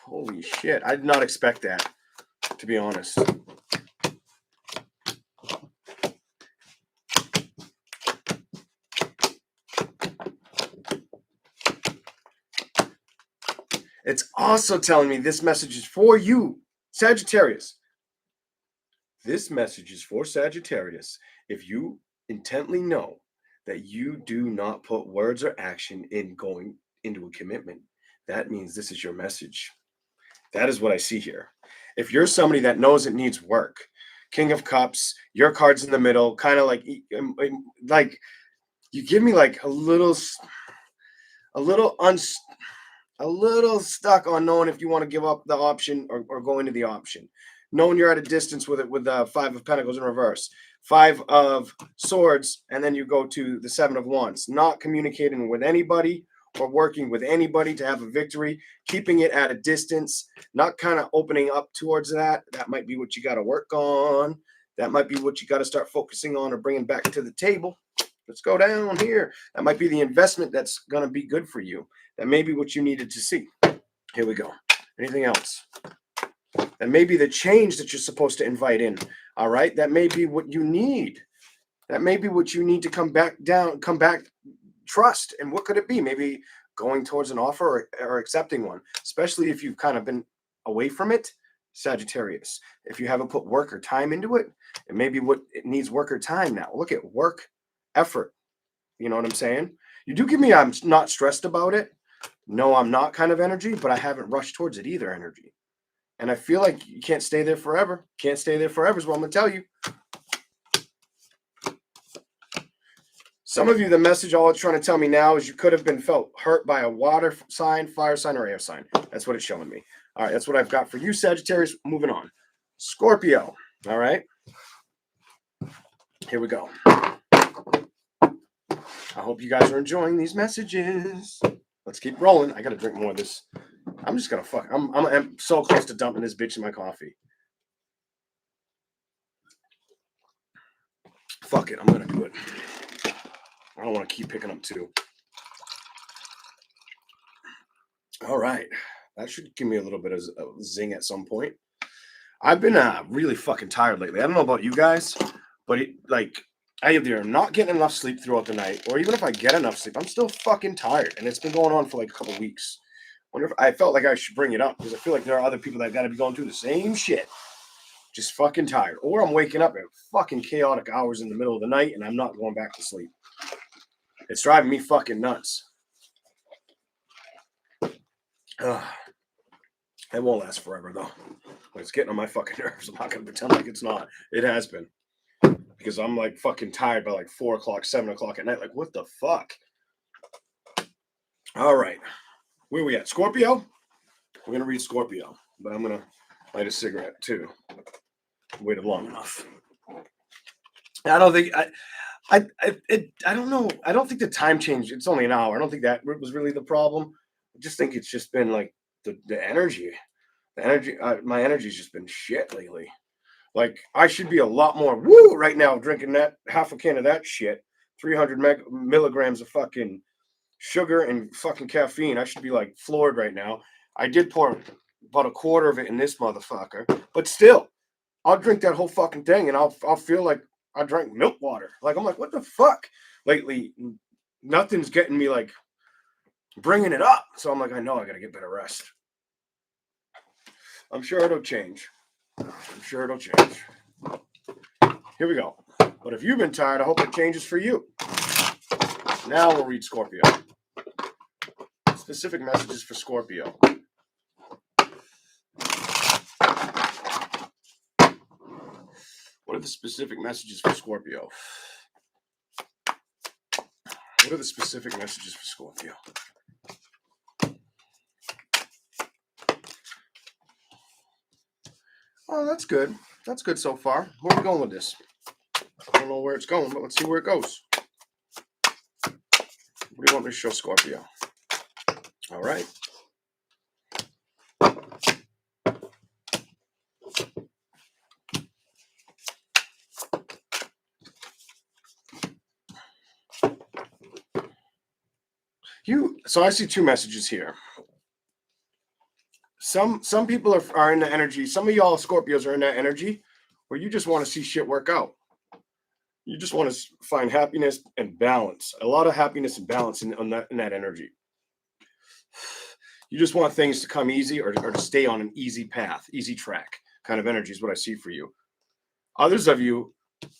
Holy shit. I did not expect that, to be honest. It's also telling me this message is for you, Sagittarius. This message is for Sagittarius. If you intently know that you do not put words or action in going into a commitment, that means this is your message. That is what I see here. If you're somebody that knows it needs work, King of Cups, your card's in the middle, kind of like you give me like a little stuck on knowing if you want to give up the option or go into the option. Knowing you're at a distance with it with the Five of Pentacles in reverse, Five of Swords, and then you go to the Seven of Wands. Not communicating with anybody or working with anybody to have a victory, keeping it at a distance, not kind of opening up towards that. That might be what you got to work on. That might be what you got to start focusing on or bringing back to the table. Let's go down here. That might be the investment that's going to be good for you. That may be what you needed to see. Here we go. Anything else? That may be the change that you're supposed to invite in. All right. That may be what you need. That may be what you need to come back. Trust. And what could it be? Maybe going towards an offer or accepting one, especially if you've kind of been away from it. Sagittarius. If you haven't put work or time into it, it may be what it needs work or time now. Look at work, effort. You know what I'm saying? You do give me I'm not stressed about it. No, I'm not kind of energy, but I haven't rushed towards it either energy. And I feel like you can't stay there forever. Can't stay there forever is what I'm going to tell you. Some of you, the message all it's trying to tell me now is you could have been felt hurt by a water sign, fire sign, or air sign. That's what it's showing me. All right, that's what I've got for you, Sagittarius. Moving on. Scorpio. All right. Here we go. I hope you guys are enjoying these messages. Let's keep rolling. I got to drink more of this. I'm just going to fuck. I'm so close to dumping this bitch in my coffee. Fuck it. I'm going to do it. I don't want to keep picking up two. All right. That should give me a little bit of zing at some point. I've been really fucking tired lately. I don't know about you guys, but I either am not getting enough sleep throughout the night, or even if I get enough sleep, I'm still fucking tired. And it's been going on for like a couple weeks. Wonder if I felt like I should bring it up because I feel like there are other people that got to be going through the same shit. Just fucking tired. Or I'm waking up at fucking chaotic hours in the middle of the night and I'm not going back to sleep. It's driving me fucking nuts. It won't last forever though. It's getting on my fucking nerves. I'm not going to pretend like it's not. It has been. Because I'm like fucking tired by like 4 o'clock, 7 o'clock at night. Like, what the fuck? All right. Where are we at? Scorpio? We're going to read Scorpio. But I'm going to light a cigarette too. Waited long enough. I don't think... I don't know. I don't think the time changed. It's only an hour. I don't think that was really the problem. I just think it's just been like the energy. The energy. My energy's just been shit lately. Like I should be a lot more woo right now drinking that half a can of that shit. 300 milligrams of fucking sugar and fucking caffeine. I should be like floored right now. I did pour about a quarter of it in this motherfucker, but still, I'll drink that whole fucking thing and I'll feel like I drank milk water. Like, I'm like, what the fuck? Lately, nothing's getting me, like, bringing it up. So I'm like, I know I got to get better rest. I'm sure it'll change. Here we go. But if you've been tired, I hope it changes for you. Now we'll read Scorpio. Specific messages for Scorpio. What are the specific messages for Scorpio? What are the specific messages for Scorpio? Oh, that's good. That's good so far. Where are we going with this? I don't know where it's going, but let's see where it goes. What do you want me to show Scorpio? All right. So I see two messages here. Some people are in the energy. Some of y'all Scorpios are in that energy where you just want to see shit work out. You just want to find happiness and balance. A lot of happiness and balance in that energy. You just want things to come easy or to stay on an easy path, easy track kind of energy is what I see for you. Others of you,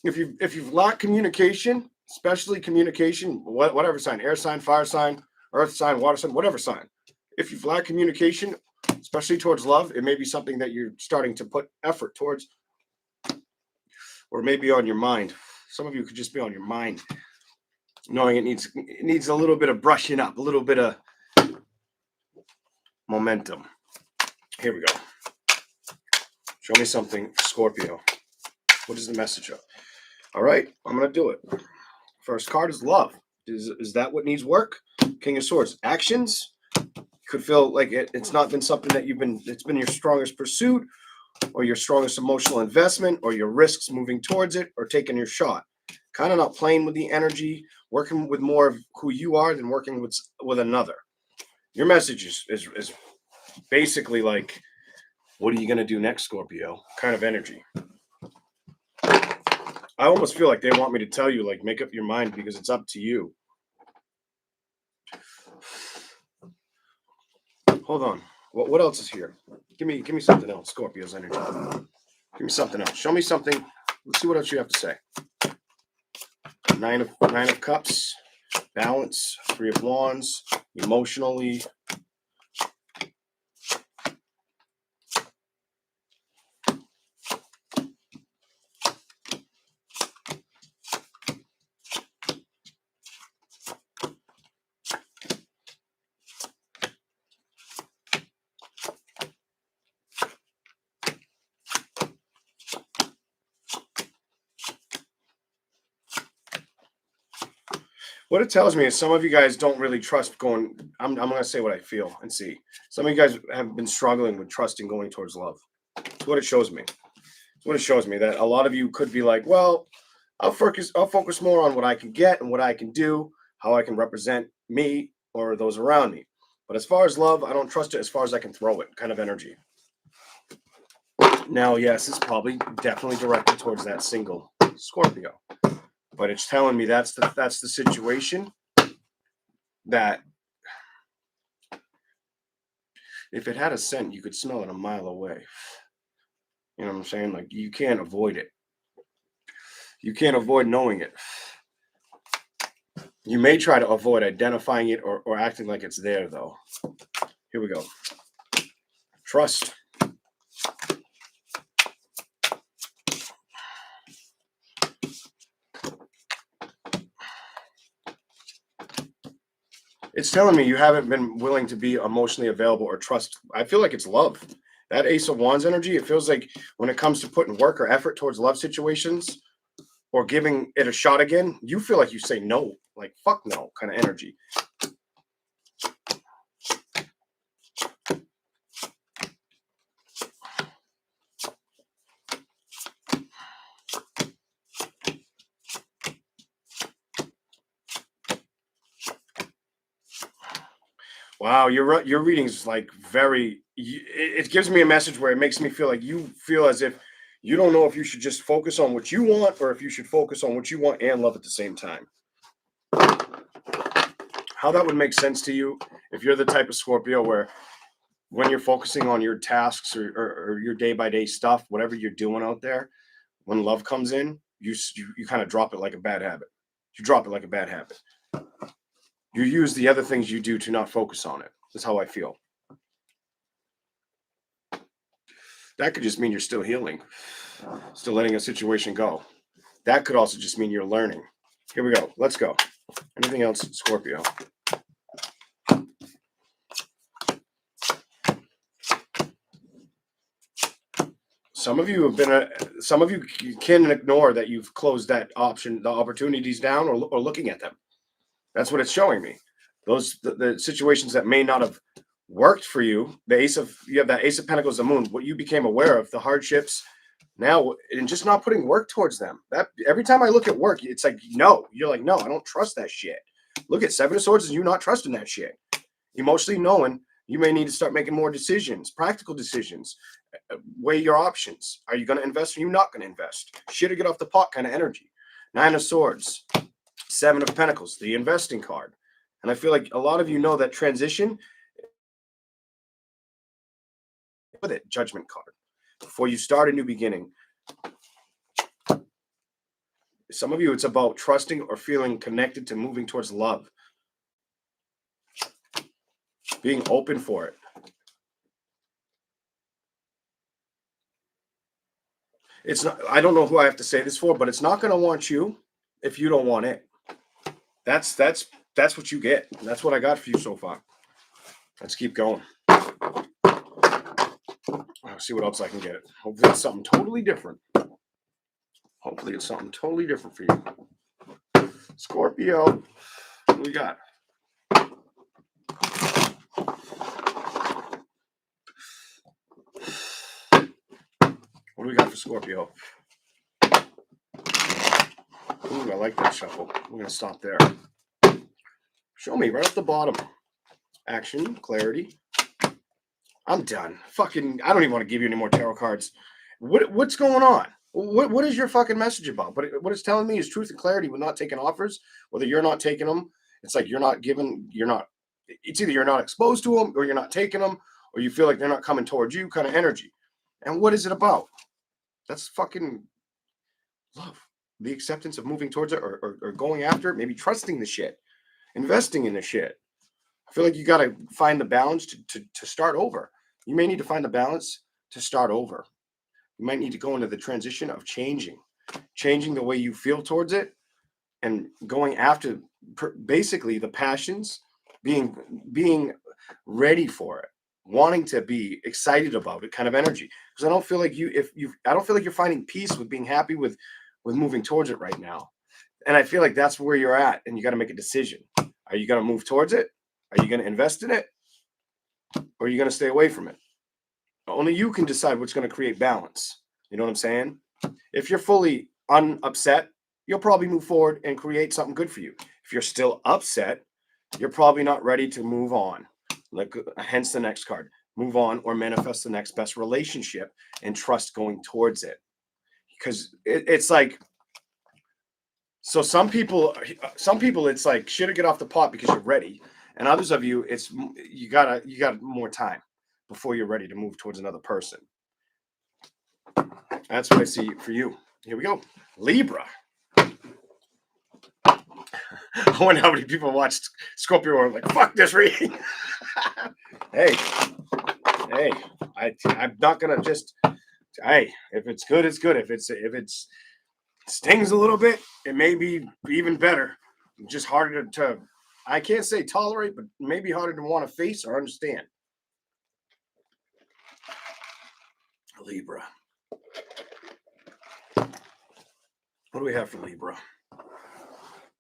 if you've lacked communication, especially communication, whatever sign, air sign, fire sign, earth sign, water sign, whatever sign, if you've lacked communication, especially towards love, it may be something that you're starting to put effort towards, or maybe on your mind. Some of you could just be on your mind, knowing it needs a little bit of brushing up, a little bit of momentum. Here we go. Show me something, Scorpio. What is the message of? All right, I'm gonna do it. First card is love. Is that what needs work? King of Swords. Actions. Could feel like it's not been something that it's been your strongest pursuit or your strongest emotional investment or your risks moving towards it or taking your shot. Kind of not playing with the energy, working with more of who you are than working with another. Your message is basically like, what are you going to do next, Scorpio? Kind of energy. I almost feel like they want me to tell you, like, make up your mind because it's up to you. Hold on. What else is here? Give me something else, Scorpio's energy. Give me something else. Show me something. Let's see what else you have to say. Nine of Cups, balance, Three of Wands, emotionally. What it tells me is some of you guys don't really trust going. I'm going to say what I feel and see. Some of you guys have been struggling with trusting going towards love. That's what it shows me. It's what it shows me, that a lot of you could be like, well, I'll focus more on what I can get and what I can do, how I can represent me or those around me. But as far as love, I don't trust it as far as I can throw it, kind of energy. Now, yes, it's probably definitely directed towards that single Scorpio. But it's telling me that's the situation that if it had a scent, you could smell it a mile away. You know what I'm saying? Like, you can't avoid it. You can't avoid knowing it. You may try to avoid identifying it or acting like it's there, though. Here we go. Trust. It's telling me you haven't been willing to be emotionally available or trust. I feel like it's love. That Ace of Wands energy, it feels like when it comes to putting work or effort towards love situations or giving it a shot again, you feel like you say no, like fuck no kind of energy. Wow, your reading's like very. It gives me a message where it makes me feel like you feel as if you don't know if you should just focus on what you want or if you should focus on what you want and love at the same time. How that would make sense to you if you're the type of Scorpio where when you're focusing on your tasks or your day-by-day stuff, whatever you're doing out there, when love comes in, you kind of drop it like a bad habit. You drop it like a bad habit. You use the other things you do to not focus on it. That's how I feel. That could just mean you're still healing, still letting a situation go. That could also just mean you're learning. Here we go. Let's go. Anything else, Scorpio? Some of you have been some of you can ignore that you've closed that option, the opportunities down, or looking at them. That's what it's showing me. Those the situations that may not have worked for you. You have that Ace of Pentacles, the Moon. What you became aware of, the hardships, now, and just not putting work towards them. That every time I look at work, it's like no. You're like no, I don't trust that shit. Look at Seven of Swords, and you not trusting that shit. Emotionally knowing you may need to start making more decisions, practical decisions. Weigh your options. Are you going to invest or are you not going to invest? Shit or get off the pot kind of energy. Nine of Swords, Seven of Pentacles, the investing card. And I feel like a lot of you know that transition with it, Judgment card. Before you start a new beginning. Some of you, it's about trusting or feeling connected to moving towards love. Being open for it. It's not, I don't know who I have to say this for, but it's not going to want you if you don't want it. That's what you get. That's what I got for you so far. Let's keep going. I'll see what else I can get. Hopefully it's something totally different. Hopefully it's something totally different for you. Scorpio, what do we got? What do we got for Scorpio? Ooh, I like that shuffle. We're going to stop there. Show me right off the bottom. Action, clarity. I'm done. Fucking, I don't even want to give you any more tarot cards. What's going on? What is your fucking message about? But what it's telling me is truth and clarity with not taking offers, whether you're not taking them. It's like it's either you're not exposed to them or you're not taking them or you feel like they're not coming towards you kind of energy. And what is it about? That's fucking love. The acceptance of moving towards it or going after it, maybe trusting the shit, investing in the shit. I feel like you got to find the balance to start over. You may need to find the balance to start over. You might need to go into the transition of changing the way you feel towards it and going after basically the passions, being ready for it, wanting to be excited about it kind of energy. Because I don't feel like you're finding peace with being happy with moving towards it right now. And I feel like that's where you're at and you got to make a decision. Are you going to move towards it? Are you going to invest in it? Or are you going to stay away from it? Only you can decide what's going to create balance. You know what I'm saying? If you're fully upset, you'll probably move forward and create something good for you. If you're still upset, you're probably not ready to move on. Hence the next card. Move on or manifest the next best relationship and trust going towards it. Because it's like, so some people it's like shit or get off the pot because you're ready. And others of you, it's you got more time before you're ready to move towards another person. That's what I see for you. Here we go. Libra. I wonder how many people watched Scorpio and were like, fuck this reading. Hey, I'm not gonna just if it's good, it's good. If it stings a little bit, it may be even better. Just harder to I can't say tolerate, but maybe harder to want to face or understand. Libra. What do we have for Libra?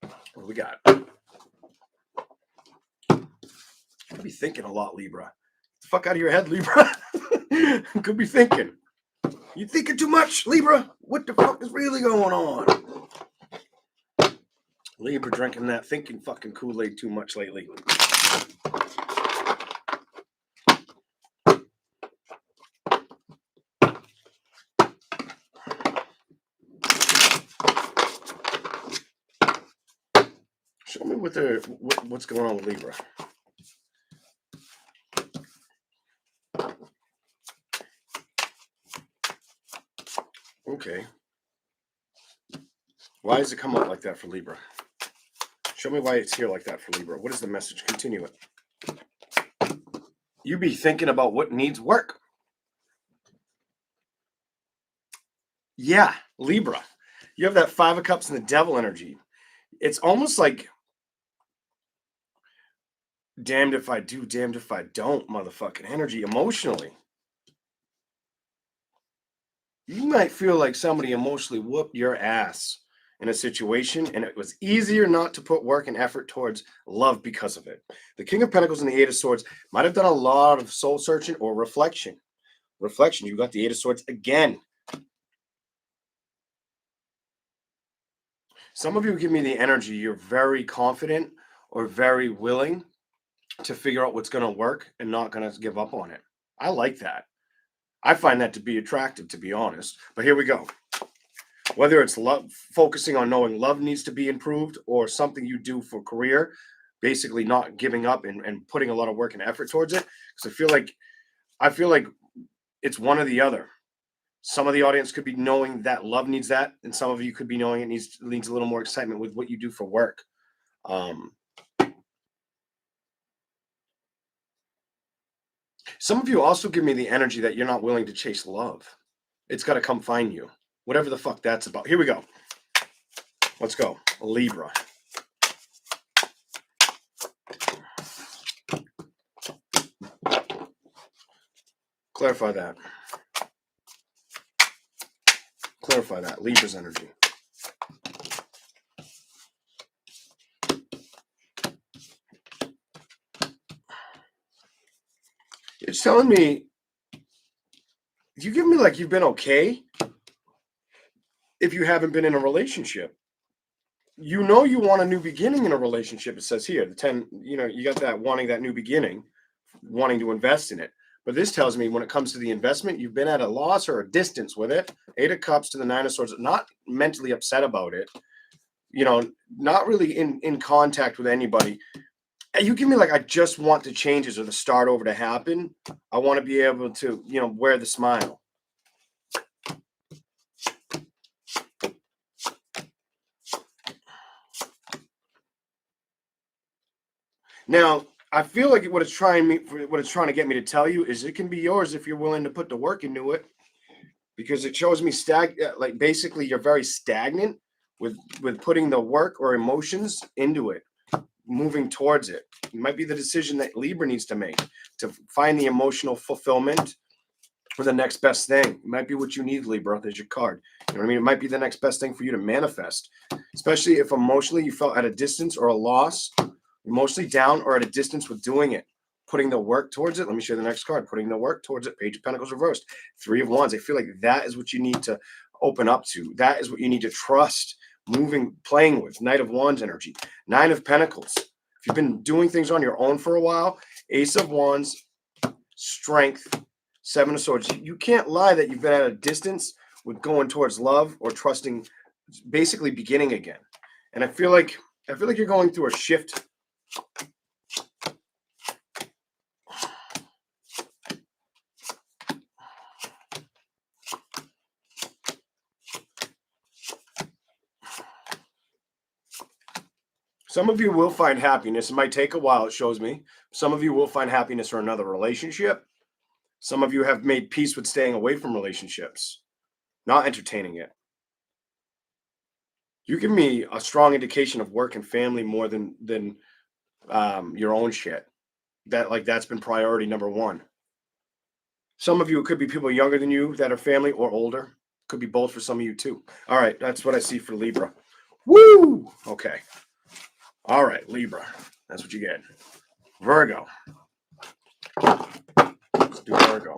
What do we got? Could be thinking a lot, Libra. Get the fuck out of your head, Libra. Could be thinking. You thinking too much, Libra? What the fuck is really going on? Libra drinking that thinking fucking Kool-Aid too much lately. Show me what's going on with Libra. Okay. Why does it come up like that for Libra? Show me why it's here like that for Libra. What is the message? Continue it. You be thinking about what needs work. Yeah, Libra. You have that Five of Cups and the Devil energy. It's almost like damned if I do, damned if I don't, motherfucking energy emotionally. You might feel like somebody emotionally whooped your ass in a situation, and it was easier not to put work and effort towards love because of it. The King of Pentacles and the Eight of Swords might have done a lot of soul searching or reflection. Reflection, you got the Eight of Swords again. Some of you give me the energy you're very confident or very willing to figure out what's going to work and not going to give up on it. I like that. I find that to be attractive, to be honest. But here we go. Whether it's love, focusing on knowing love needs to be improved, or something you do for career, basically not giving up and putting a lot of work and effort towards it. Because I feel like it's one or the other. Some of the audience could be knowing that love needs that, and some of you could be knowing it needs a little more excitement with what you do for work. Um, some of you also give me the energy that you're not willing to chase love. It's got to come find you, whatever the fuck that's about. Here we go. Let's go, Libra. Clarify that. Clarify that. Libra's energy. It's telling me, you give me like you've been okay if you haven't been in a relationship. You know you want a new beginning in a relationship. It says here, the 10, you got that wanting that new beginning, wanting to invest in it. But this tells me when it comes to the investment, you've been at a loss or a distance with it. Eight of Cups to the Nine of Swords, not mentally upset about it, not really in contact with anybody. And you give me like, I just want the changes or the start over to happen. I want to be able to, wear the smile. Now, I feel like what it's trying to get me to tell you is it can be yours if you're willing to put the work into it, because it shows me like basically you're very stagnant with putting the work or emotions into it, moving towards it. It might be the decision that Libra needs to make to find the emotional fulfillment for the next best thing. It might be what you need, Libra. There's your card. You know what I mean? It might be the next best thing for you to manifest, especially if emotionally you felt at a distance or a loss, emotionally down or at a distance with doing it, putting the work towards it. Let me show you the next card. Putting the work towards it. Page of Pentacles reversed. Three of Wands. I feel like that is what you need to open up to. That is what you need to trust, playing with. Knight of Wands energy. Nine of Pentacles. If you've been doing things on your own for a while, Ace of Wands, strength, Seven of Swords. You can't lie that you've been at a distance with going towards love or trusting, basically beginning again. And I feel like you're going through a shift. Some of you will find happiness. It might take a while, it shows me. Some of you will find happiness for another relationship. Some of you have made peace with staying away from relationships, not entertaining it. You give me a strong indication of work and family more than your own shit. That's been priority number one. Some of you, it could be people younger than you that are family or older. Could be both for some of you too. All right, that's what I see for Libra. Woo! Okay. All right, Libra. That's what you get. Virgo. Let's do Virgo.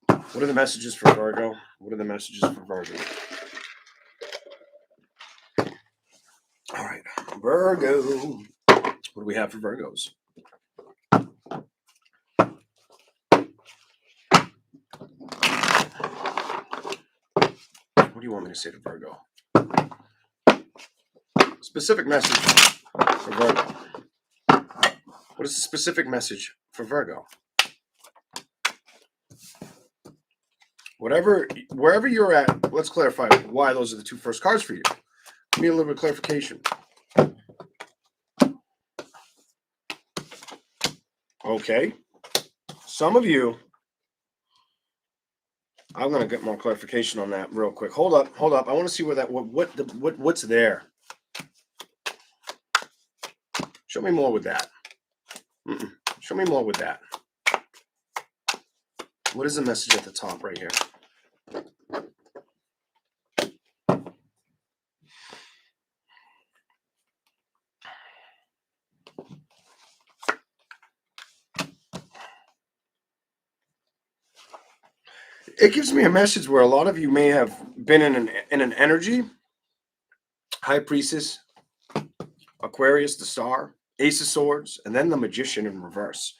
What are the messages for Virgo? What are the messages for Virgo? All right, Virgo. What do we have for Virgos? What do you want me to say to Virgo? Specific message for Virgo. What is the specific message for Virgo? Wherever you're at, let's clarify why those are the two first cards for you. Give me a little bit of clarification. Okay. Some of you, I'm going to get more clarification on that real quick. Hold up. I want to see what's there. Show me more with that. Show me more with that. What is the message at the top right here? It gives me a message where a lot of you may have been in an energy. High Priestess, Aquarius, the Star, Ace of Swords, and then the Magician in reverse.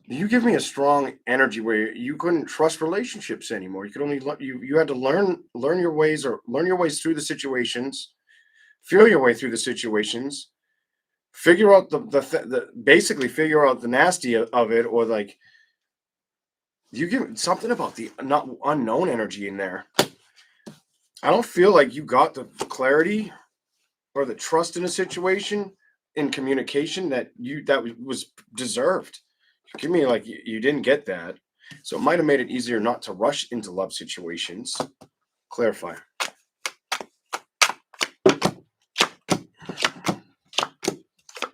You give me a strong energy where you couldn't trust relationships anymore. You could only you had to learn your ways, or learn your ways through the situations, feel your way through the situations, figure out the basically figure out the nasty of it, or like you give something about the not unknown energy in there. I don't feel like you got the clarity or the trust in a situation in communication that was deserved. Give me like you didn't get that. So it might have made it easier not to rush into love situations. Clarify.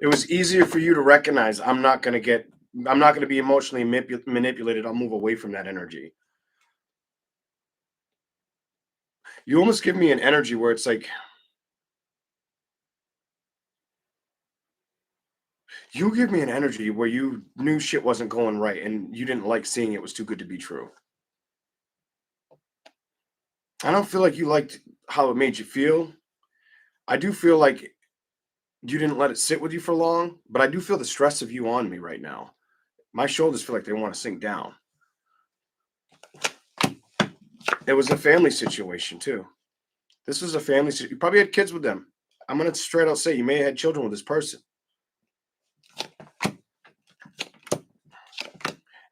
It was easier for you to recognize I'm not going to be emotionally manipulated. I'll move away from that energy. You almost give me an energy where it's like you give me an energy where you knew shit wasn't going right and you didn't like seeing it was too good to be true. I don't feel like you liked how it made you feel. I do feel like you didn't let it sit with you for long, but I do feel the stress of you on me right now. My shoulders feel like they want to sink down. It was a family situation too. This was a family situation. You probably had kids with them. I'm going to straight out say you may have had children with this person.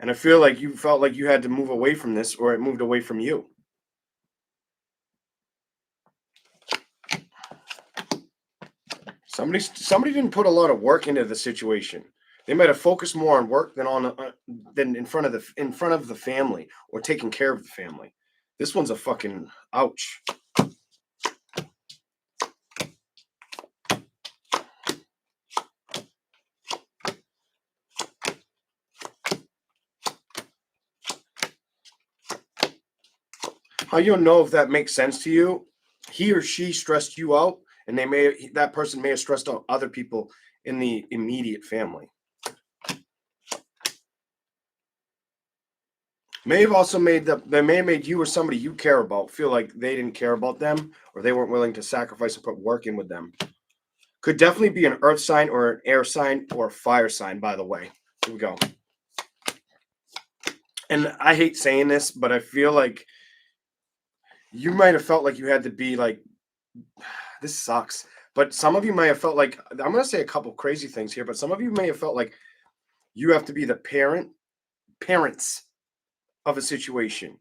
And I feel like you felt like you had to move away from this, or it moved away from you. Somebody didn't put a lot of work into the situation. They might have focused more on work than in front of the family, or taking care of the family. This one's a fucking ouch. How you don't know if that makes sense to you? He or she stressed you out, and that person may have stressed out other people in the immediate family. May have also they may have made you or somebody you care about feel like they didn't care about them, or they weren't willing to sacrifice and put work in with them. Could definitely be an earth sign or an air sign or a fire sign, by the way. Here we go. And I hate saying this, but I feel like you might have felt like you had to be like, this sucks. But some of you may have felt like, I'm going to say a couple crazy things here, but some of you may have felt like you have to be the parents of a situation.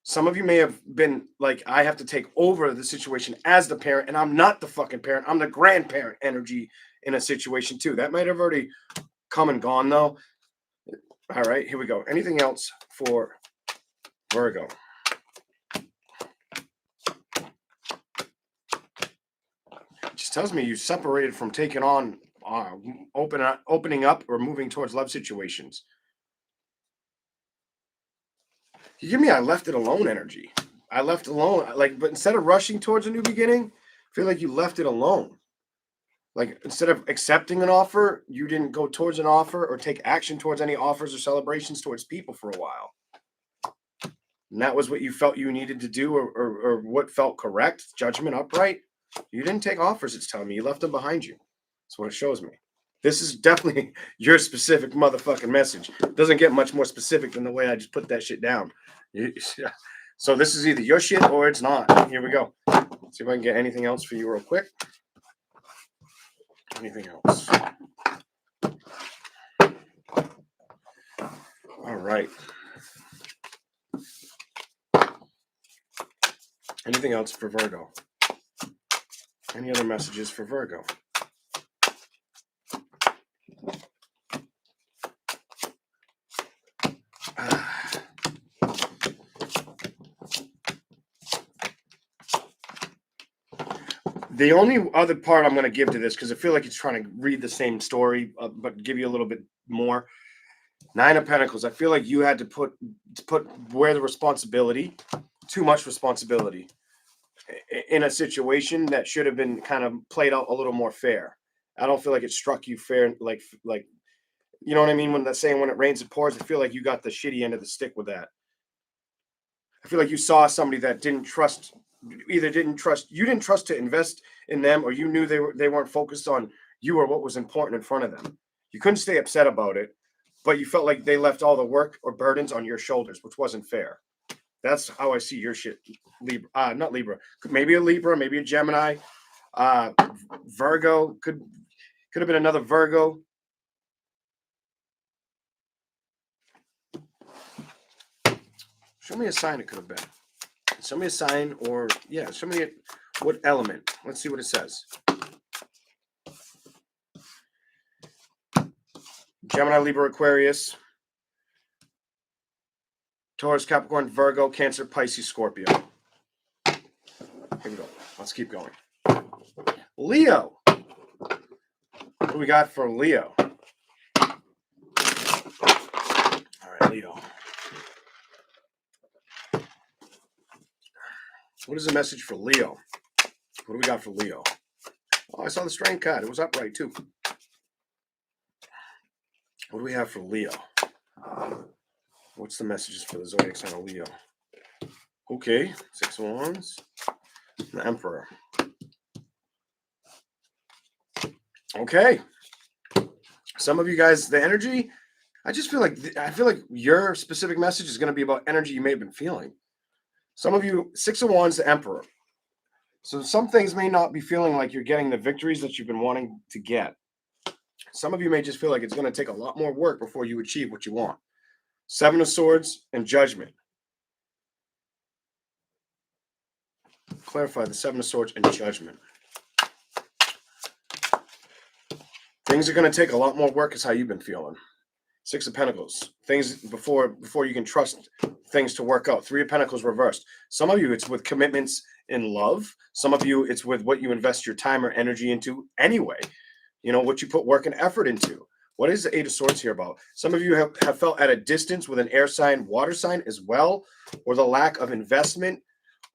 Some of you may have been like, I have to take over the situation as the parent, and I'm not the fucking parent. I'm the grandparent energy in a situation too. That might have already come and gone though. All right, here we go. Anything else for Virgo? It just tells me you separated from taking on, opening up or moving towards love situations. You give me I left it alone energy. I left alone. But instead of rushing towards a new beginning, I feel like you left it alone. Like instead of accepting an offer, you didn't go towards an offer or take action towards any offers or celebrations towards people for a while. And that was what you felt you needed to do, or what felt correct, judgment upright. You didn't take offers, it's telling me. You left them behind you. That's what it shows me. This is definitely your specific motherfucking message. It doesn't get much more specific than the way I just put that shit down. So this is either your shit or it's not. Here we go. Let's see if I can get anything else for you real quick. Anything else? All right. Anything else for Virgo? Any other messages for Virgo? The only other part I'm going to give to this, because I feel like it's trying to read the same story, but give you a little bit more. Nine of Pentacles. I feel like you had to wear the responsibility, too much responsibility in a situation that should have been kind of played out a little more fair. I don't feel like it struck you fair, like you know what I mean? When they're saying when it rains, it pours, I feel like you got the shitty end of the stick with that. I feel like you saw somebody that didn't trust, you didn't trust to invest in them, or you knew they weren't focused on you or what was important in front of them. You couldn't stay upset about it, but you felt like they left all the work or burdens on your shoulders, which wasn't fair. That's how I see your shit, Libra. Not Libra. Maybe a Libra, maybe a Gemini, Virgo. Could have been another Virgo. Show me a sign it could have been. Show me a sign, or yeah, show me what element. Let's see what it says. Gemini, Libra, Aquarius, Taurus, Capricorn, Virgo, Cancer, Pisces, Scorpio. Here we go. Let's keep going. Leo. What do we got for Leo? All right, Leo. What is the message for Leo? What do we got for Leo? Oh, I saw the Strength card. It was upright too. What do we have for Leo? What's the messages for the zodiac sign of Leo? Okay, 6 of Wands. The Emperor. Okay. Some of you guys, the energy, I feel like your specific message is going to be about energy you may have been feeling. Some of you, 6 of Wands, the Emperor. So some things may not be feeling like you're getting the victories that you've been wanting to get. Some of you may just feel like it's going to take a lot more work before you achieve what you want. 7 of Swords and Judgment. Clarify the 7 of Swords and Judgment. Things are going to take a lot more work is how you've been feeling. 6 of Pentacles. Things before you can trust things to work out. 3 of Pentacles reversed. Some of you, it's with commitments in love. Some of you, it's with what you invest your time or energy into anyway. You know, what you put work and effort into. What is the 8 of Swords here about? Some of you have felt at a distance with an air sign, water sign as well, or the lack of investment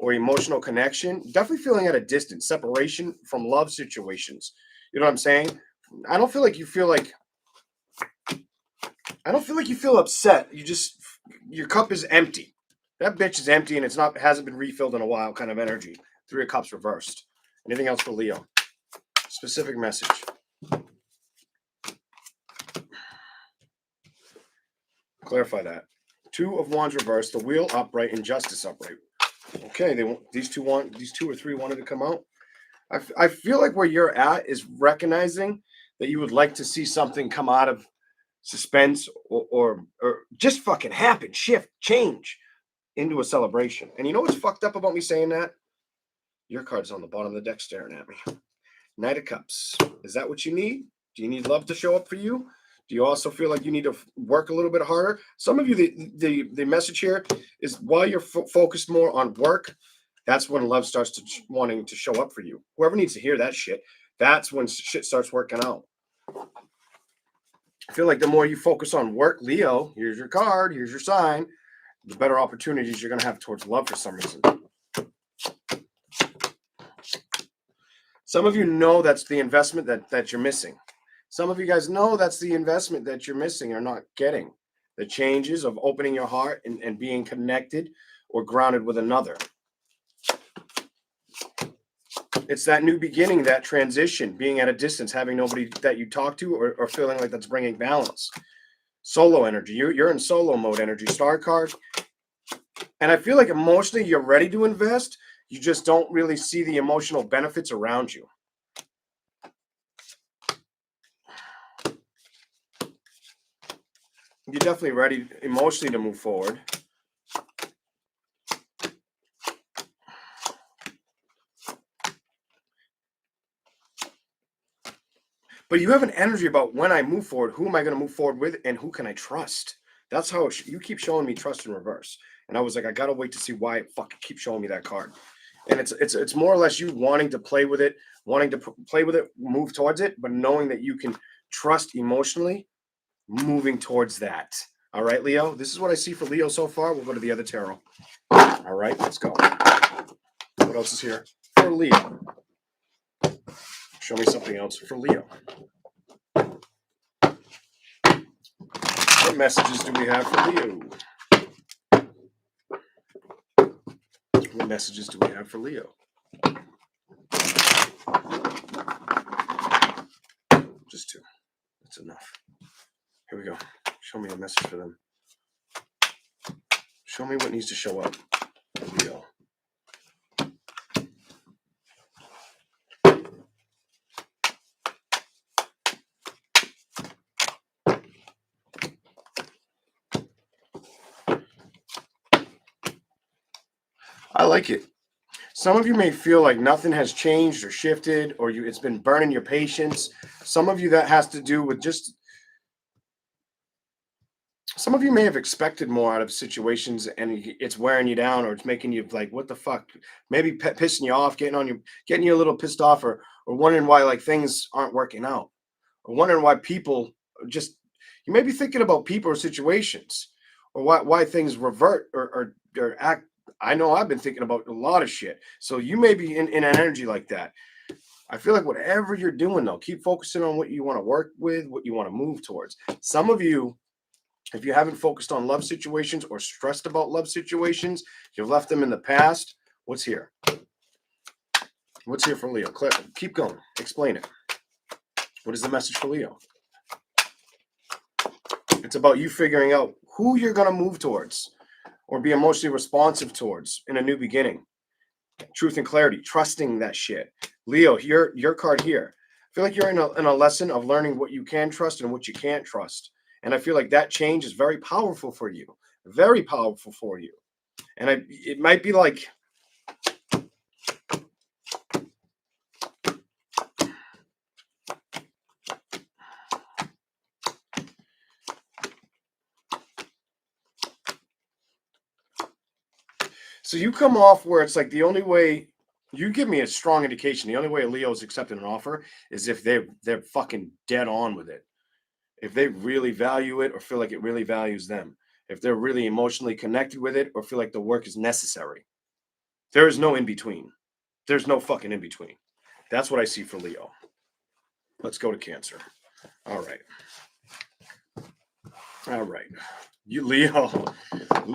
or emotional connection. Definitely feeling at a distance, separation from love situations. You know what I'm saying? I don't feel like you feel upset. Your cup is empty. That bitch is empty and hasn't been refilled in a while kind of energy. 3 of Cups reversed. Anything else for Leo? Specific message. Clarify that. 2 of Wands reversed, the Wheel upright, and Justice upright. Okay, these two or three wanted to come out. I feel like where you're at is recognizing that you would like to see something come out of suspense or just fucking happen, shift, change into a celebration. And you know what's fucked up about me saying that? Your card's on the bottom of the deck staring at me. Knight of Cups. Is that what you need? Do you need love to show up for you? Do you also feel like you need to work a little bit harder? Some of you, the message here is while you're focused more on work, that's when love starts wanting to show up for you. Whoever needs to hear that shit, that's when shit starts working out. I feel like the more you focus on work, Leo, here's your card, here's your sign, the better opportunities you're going to have towards love for some reason. Some of you know that's the investment that you're missing. Some of you guys know that's the investment that you're missing or not getting. The changes of opening your heart and being connected or grounded with another. It's that new beginning, that transition, being at a distance, having nobody that you talk to or feeling like that's bringing balance. Solo energy. You're in solo mode energy. Star card. And I feel like emotionally you're ready to invest. You just don't really see the emotional benefits around you. You're definitely ready emotionally to move forward. But you have an energy about when I move forward, who am I going to move forward with and who can I trust? That's how you keep showing me trust in reverse. And I was like, I got to wait to see why it fucking keeps showing me that card. And it's more or less you wanting to play with it, move towards it, but knowing that you can trust emotionally moving towards that. All right, Leo, this is what I see for Leo so far. We'll go to the other tarot. All right, let's go. What else is here for Leo? Show me something else for Leo. What messages do we have for Leo? What messages do we have for Leo? Just two. That's enough. Here we go. Show me a message for them. Show me what needs to show up for Leo. I like it. Some of you may feel like nothing has changed or shifted, or it's been burning your patience. Some of you that has to do with just, some of you may have expected more out of situations and it's wearing you down, or it's making you like, what the fuck? Maybe pissing you off, getting you a little pissed off, or wondering why like things aren't working out, or wondering why people just, you may be thinking about people or situations, or why things revert or act. I know I've been thinking about a lot of shit. So you may be in an energy like that. I feel like whatever you're doing, though, keep focusing on what you want to work with, what you want to move towards. Some of you, if you haven't focused on love situations or stressed about love situations, you've left them in the past. What's here? What's here for Leo? Keep going. Explain it. What is the message for Leo? It's about you figuring out who you're going to move towards or be emotionally responsive towards in a new beginning. Truth and clarity, trusting that shit. Leo, your card here. I feel like you're in a lesson of learning what you can trust and what you can't trust. And I feel like that change is very powerful for you. Very powerful for you. And it might be like, so you come off where it's like the only way, you give me a strong indication, the only way a Leo is accepting an offer is if they're fucking dead on with it. If they really value it or feel like it really values them. If they're really emotionally connected with it or feel like the work is necessary. There is no in between. There's no fucking in between. That's what I see for Leo. Let's go to Cancer. All right. All right. You, Leo,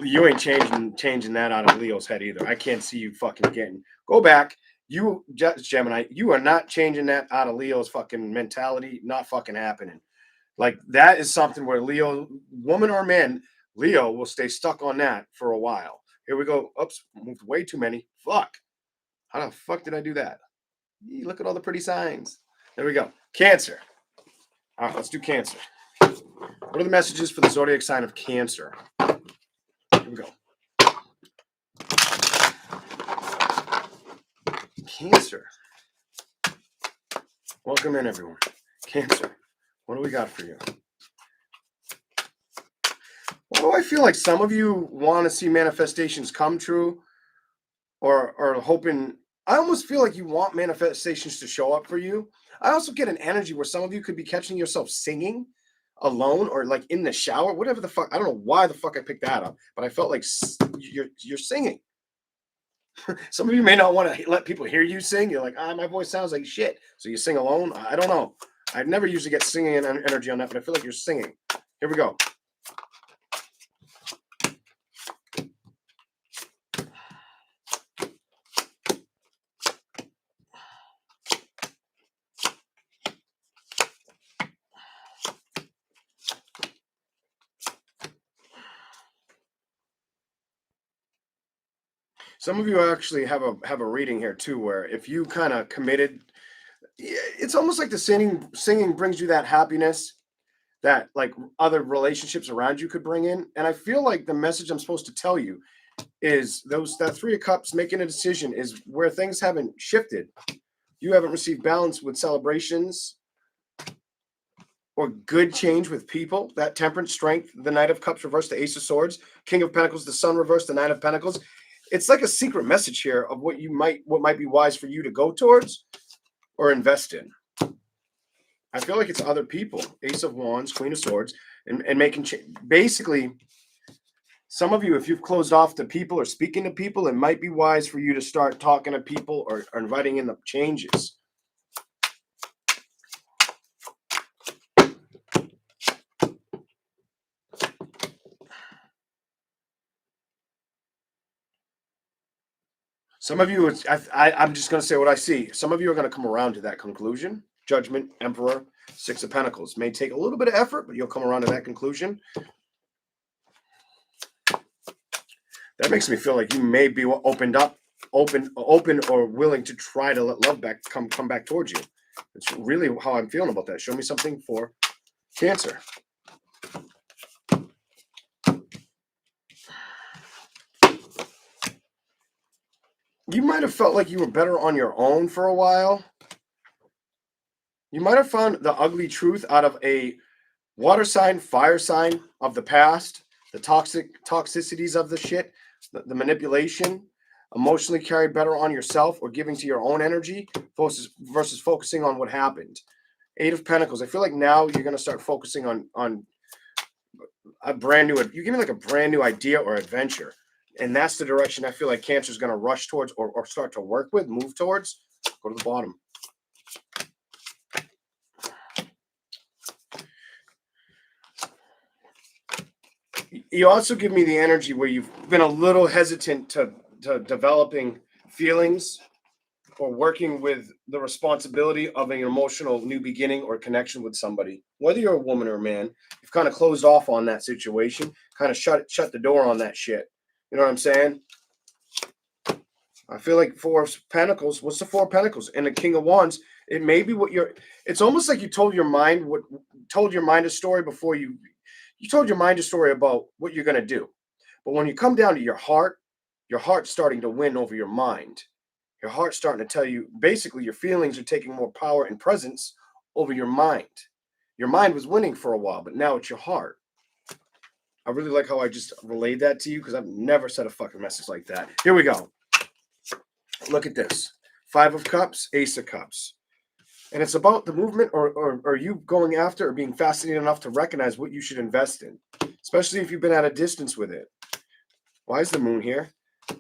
you ain't changing that out of Leo's head either. I can't see you fucking getting. Go back. You, Gemini, you are not changing that out of Leo's fucking mentality. Not fucking happening. Like that is something where Leo, woman or man, Leo will stay stuck on that for a while. Here we go. Oops, moved way too many. Fuck. How the fuck did I do that? Look at all the pretty signs. There we go. Cancer. All right, let's do Cancer. What are the messages for the zodiac sign of Cancer? Here we go. Cancer. Welcome in, everyone. Cancer. What do we got for you? Why do I feel like some of you want to see manifestations come true or hoping? I almost feel like you want manifestations to show up for you. I also get an energy where some of you could be catching yourself singing alone or like in the shower, whatever the fuck. I don't know why the fuck I picked that up, but I felt like you're singing. Some of you may not want to let people hear you sing. You're like, my voice sounds like shit. So you sing alone. I don't know. I never usually get singing and energy on that, but I feel like you're singing. Here we go. Some of you actually have a reading here too, where if you kind of committed, it's almost like the singing brings you that happiness that like other relationships around you could bring in. And I feel like the message I'm supposed to tell you is that 3 of Cups making a decision is where things haven't shifted. You haven't received balance with celebrations or good change with people. That Temperance, Strength, the Knight of Cups reversed, the Ace of Swords, King of Pentacles, the Sun reversed, the Nine of Pentacles. It's like a secret message here of what might be wise for you to go towards or invest in. I feel like it's other people. Ace of Wands, Queen of Swords, and making basically. Some of you, if you've closed off to people or speaking to people, it might be wise for you to start talking to people or inviting in the changes. Some of you, I'm just going to say what I see. Some of you are going to come around to that conclusion. Judgment, Emperor, Six of Pentacles. May take a little bit of effort, but you'll come around to that conclusion. That makes me feel like you may be open or willing to try to let love come back towards you. It's really how I'm feeling about that. Show me something for Cancer. You might have felt like you were better on your own for a while. You might have found the ugly truth out of a water sign, fire sign of the past, the toxicities of the shit, the manipulation, emotionally carried better on yourself or giving to your own energy versus focusing on what happened. Eight of Pentacles. I feel like now you're going to start focusing on a brand new, you give me like a brand new idea or adventure. And that's the direction I feel like Cancer is going to rush towards or start to work with, move towards. Go to the bottom. You also give me the energy where you've been a little hesitant to developing feelings or working with the responsibility of an emotional new beginning or connection with somebody. Whether you're a woman or a man, you've kind of closed off on that situation, kind of shut the door on that shit. You know what I'm saying? I feel like Four of Pentacles. What's the Four of Pentacles? And the King of Wands. It may be what you're. It's almost like you told your mind a story before you told your mind a story about what you're gonna do. But when you come down to your heart's starting to win over your mind. Your heart's starting to tell you. Basically, your feelings are taking more power and presence over your mind. Your mind was winning for a while, but now it's your heart. I really like how I just relayed that to you because I've never said a fucking message like that. Here we go. Look at this. Five of Cups, Ace of Cups. And it's about the movement or you going after or being fascinated enough to recognize what you should invest in, especially if you've been at a distance with it. Why is the Moon here?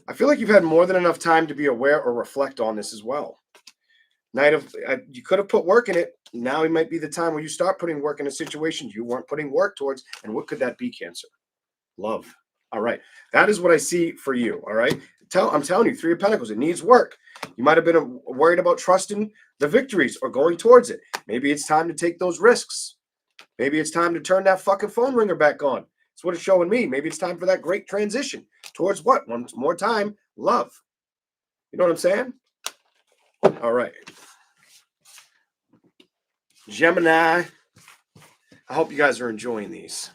I feel like you've had more than enough time to be aware or reflect on this as well. You could have put work in it. Now it might be the time where you start putting work in a situation you weren't putting work towards. And what could that be, Cancer? Love. All right. That is what I see for you. All right. I'm telling you, Three of Pentacles, it needs work. You might have been worried about trusting the victories or going towards it. Maybe it's time to take those risks. Maybe it's time to turn that fucking phone ringer back on. That's what it's showing me. Maybe it's time for that great transition towards what? One more time, love. You know what I'm saying? All right. Gemini. I hope you guys are enjoying these.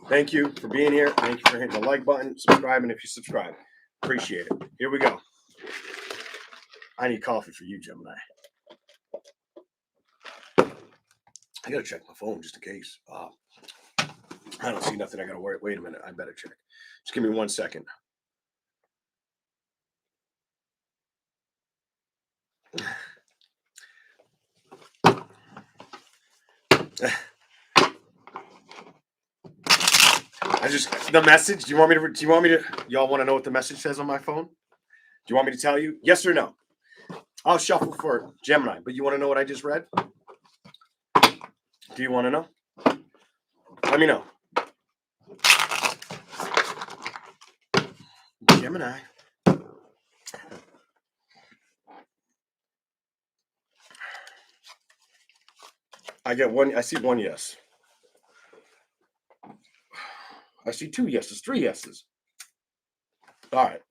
Thank you for being here. Thank you for hitting the like button, subscribing if you subscribe. Appreciate it. Here we go. I need coffee for you, Gemini. I gotta check my phone just in case. I don't see nothing. I gotta worry. Wait a minute. I better check. Just give me 1 second. The message. Do you want me to? Y'all want to know what the message says on my phone? Do you want me to tell you? Yes or no? I'll shuffle for Gemini, but you want to know what I just read? Do you want to know? Let me know. Gemini. I get one. I see one yes. I see two yeses, three yeses. All right.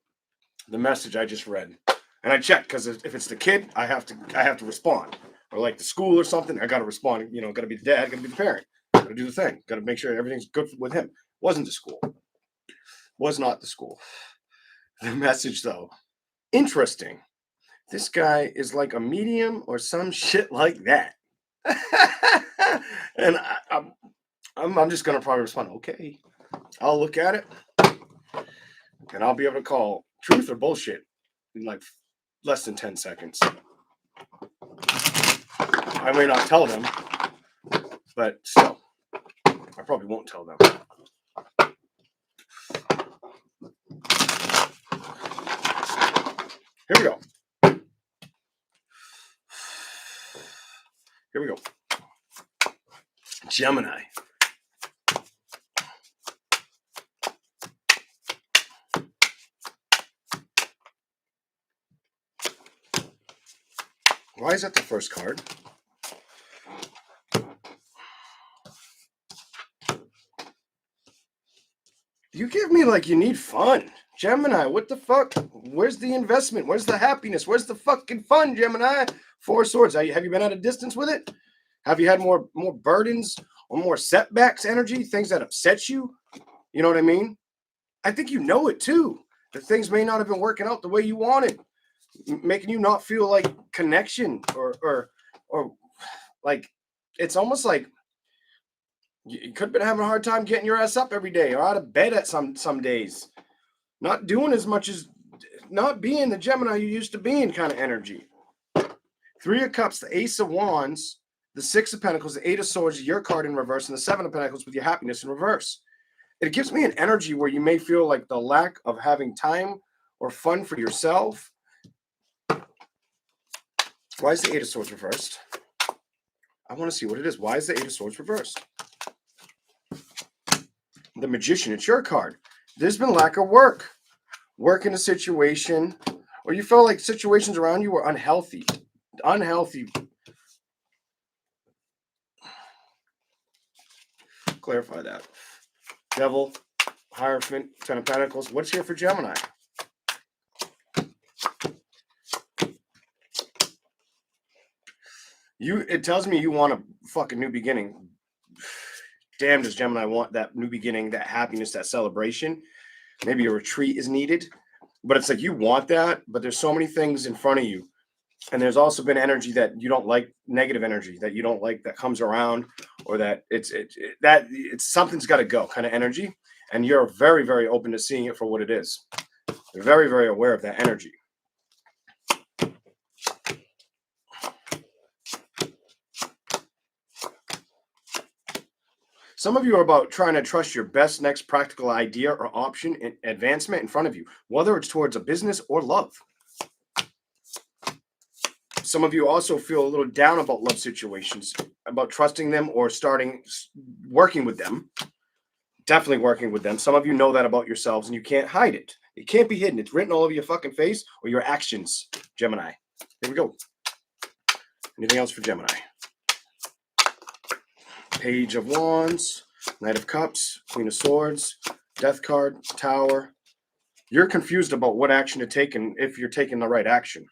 The message I just read, and I check because if it's the kid, I have to respond, or like the school or something, I got to respond. You know, got to be the dad, got to be the parent, got to do the thing, got to make sure everything's good with him. Wasn't the school. Was not the school. The message though, interesting. This guy is like a medium or some shit like that. And I'm just gonna probably respond, okay. I'll look at it and I'll be able to call truth or bullshit in like less than 10 seconds. I may not tell them, but still, I probably won't tell them. Here we go. Here we go. Gemini. Why is that the first card? You give me like you need fun. Gemini, what the fuck? Where's the investment? Where's the happiness? Where's the fucking fun, Gemini? Four Swords. Have you been at a distance with it? Have you had more burdens or more setbacks, energy, things that upset you? You know what I mean? I think you know it too. That things may not have been working out the way you wanted, making you not feel like connection or like it's almost like you could have been having a hard time getting your ass up every day or out of bed at some days. Not doing as much as not being the Gemini you used to being kind of energy. Three of Cups, the Ace of Wands, the Six of Pentacles, the Eight of Swords, your card in reverse, and the Seven of Pentacles with your happiness in reverse. It gives me an energy where you may feel like the lack of having time or fun for yourself. Why is the Eight of Swords reversed? I want to see what it is. Why is the Eight of Swords reversed? The Magician, it's your card. There's been lack of work in a situation, or you felt like situations around you were unhealthy. Clarify that. Devil, Hierophant, Ten of Pentacles. What's here for Gemini? It tells me you want a fucking new beginning. Damn, does Gemini want that new beginning, that happiness, that celebration? Maybe a retreat is needed, but it's like you want that, but there's so many things in front of you. And there's also been energy that you don't like, negative energy that you don't like that comes around, or that it's something's got to go kind of energy. And you're very, very open to seeing it for what it is. You're very, very aware of that energy. Some of you are about trying to trust your best next practical idea or option in advancement in front of you, whether it's towards a business or love. Some of you also feel a little down about love situations, about trusting them or starting working with them. Definitely working with them. Some of you know that about yourselves and you can't hide it. It can't be hidden. It's written all over your fucking face or your actions, Gemini. Here we go. Anything else for Gemini? Page of Wands, Knight of Cups, Queen of Swords, Death card, Tower. You're confused about what action to take and if you're taking the right action.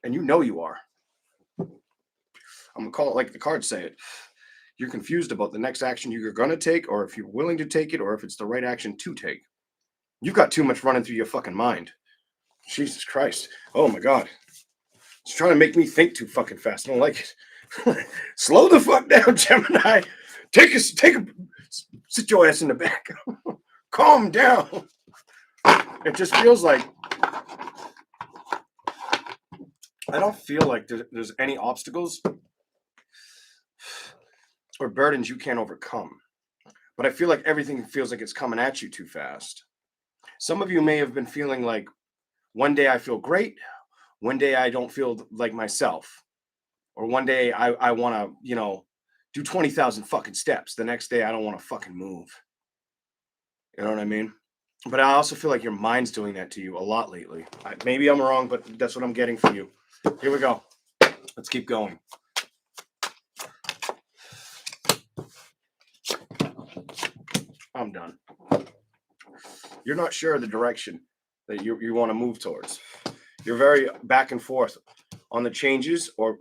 And you know you are. I'm going to call it like the cards say it. You're confused about the next action you're going to take, or if you're willing to take it, or if it's the right action to take. You've got too much running through your fucking mind. Jesus Christ. Oh my God. It's trying to make me think too fucking fast. I don't like it. Slow the fuck down, Gemini. Sit your ass in the back. Calm down. It just feels like I don't feel like there's any obstacles or burdens you can't overcome. But I feel like everything feels like it's coming at you too fast. Some of you may have been feeling like one day I feel great, one day I don't feel like myself. Or one day I want to, do 20,000 fucking steps. The next day I don't want to fucking move. You know what I mean? But I also feel like your mind's doing that to you a lot lately. Maybe I'm wrong, but that's what I'm getting from you. Here we go. Let's keep going. I'm done. You're not sure of the direction that you want to move towards. You're very back and forth on the changes or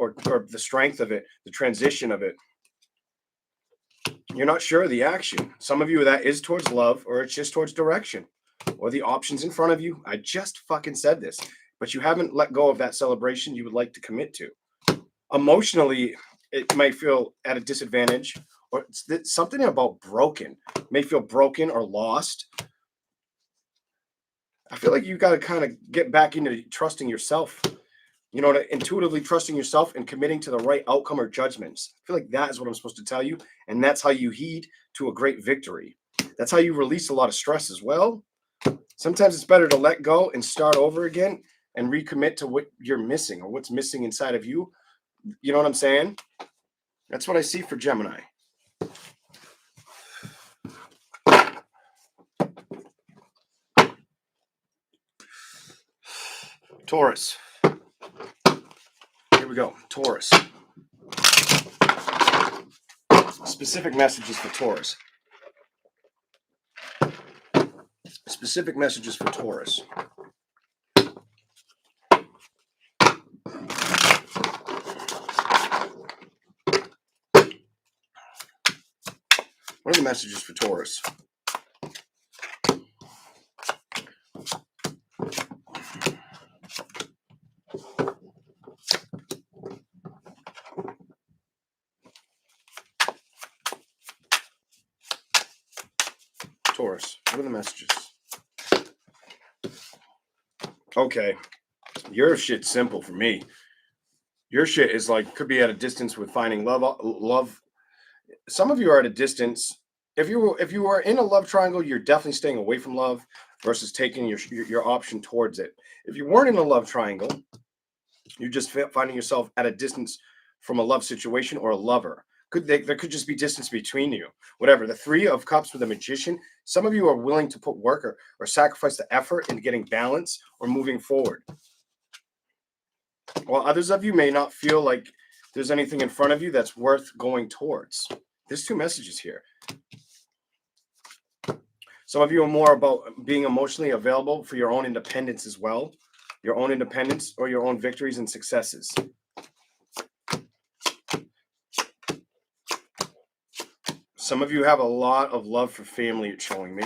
the strength of it, the transition of it. You're not sure of the action. Some of you, that is towards love, or it's just towards direction, or the options in front of you. I just fucking said this, but you haven't let go of that celebration you would like to commit to. Emotionally, it might feel at a disadvantage, or it's something about broken. It may feel broken or lost. I feel like you got to kind of get back into trusting yourself You know, intuitively trusting yourself and committing to the right outcome or judgments. I feel like that is what I'm supposed to tell you. And that's how you heed to a great victory. That's how you release a lot of stress as well. Sometimes it's better to let go and start over again and recommit to what you're missing or what's missing inside of you. You know what I'm saying? That's what I see for Gemini. Taurus. Here we go. Taurus. Specific messages for Taurus. Specific messages for Taurus. What are the messages for Taurus? Taurus, what are the messages? Okay, your shit's simple for me. Your shit is like, could be at a distance with finding love. Some of you are at a distance. If you are in a love triangle, you're definitely staying away from love versus taking your option towards it. If you weren't in a love triangle, you're just finding yourself at a distance from a love situation or a lover. There could just be distance between you. Whatever. The Three of Cups with a Magician. Some of you are willing to put work or sacrifice the effort in getting balance or moving forward. While others of you may not feel like there's anything in front of you that's worth going towards. There's two messages here. Some of you are more about being emotionally available for your own independence as well. Your own independence or your own victories and successes. Some of you have a lot of love for family, it's showing me.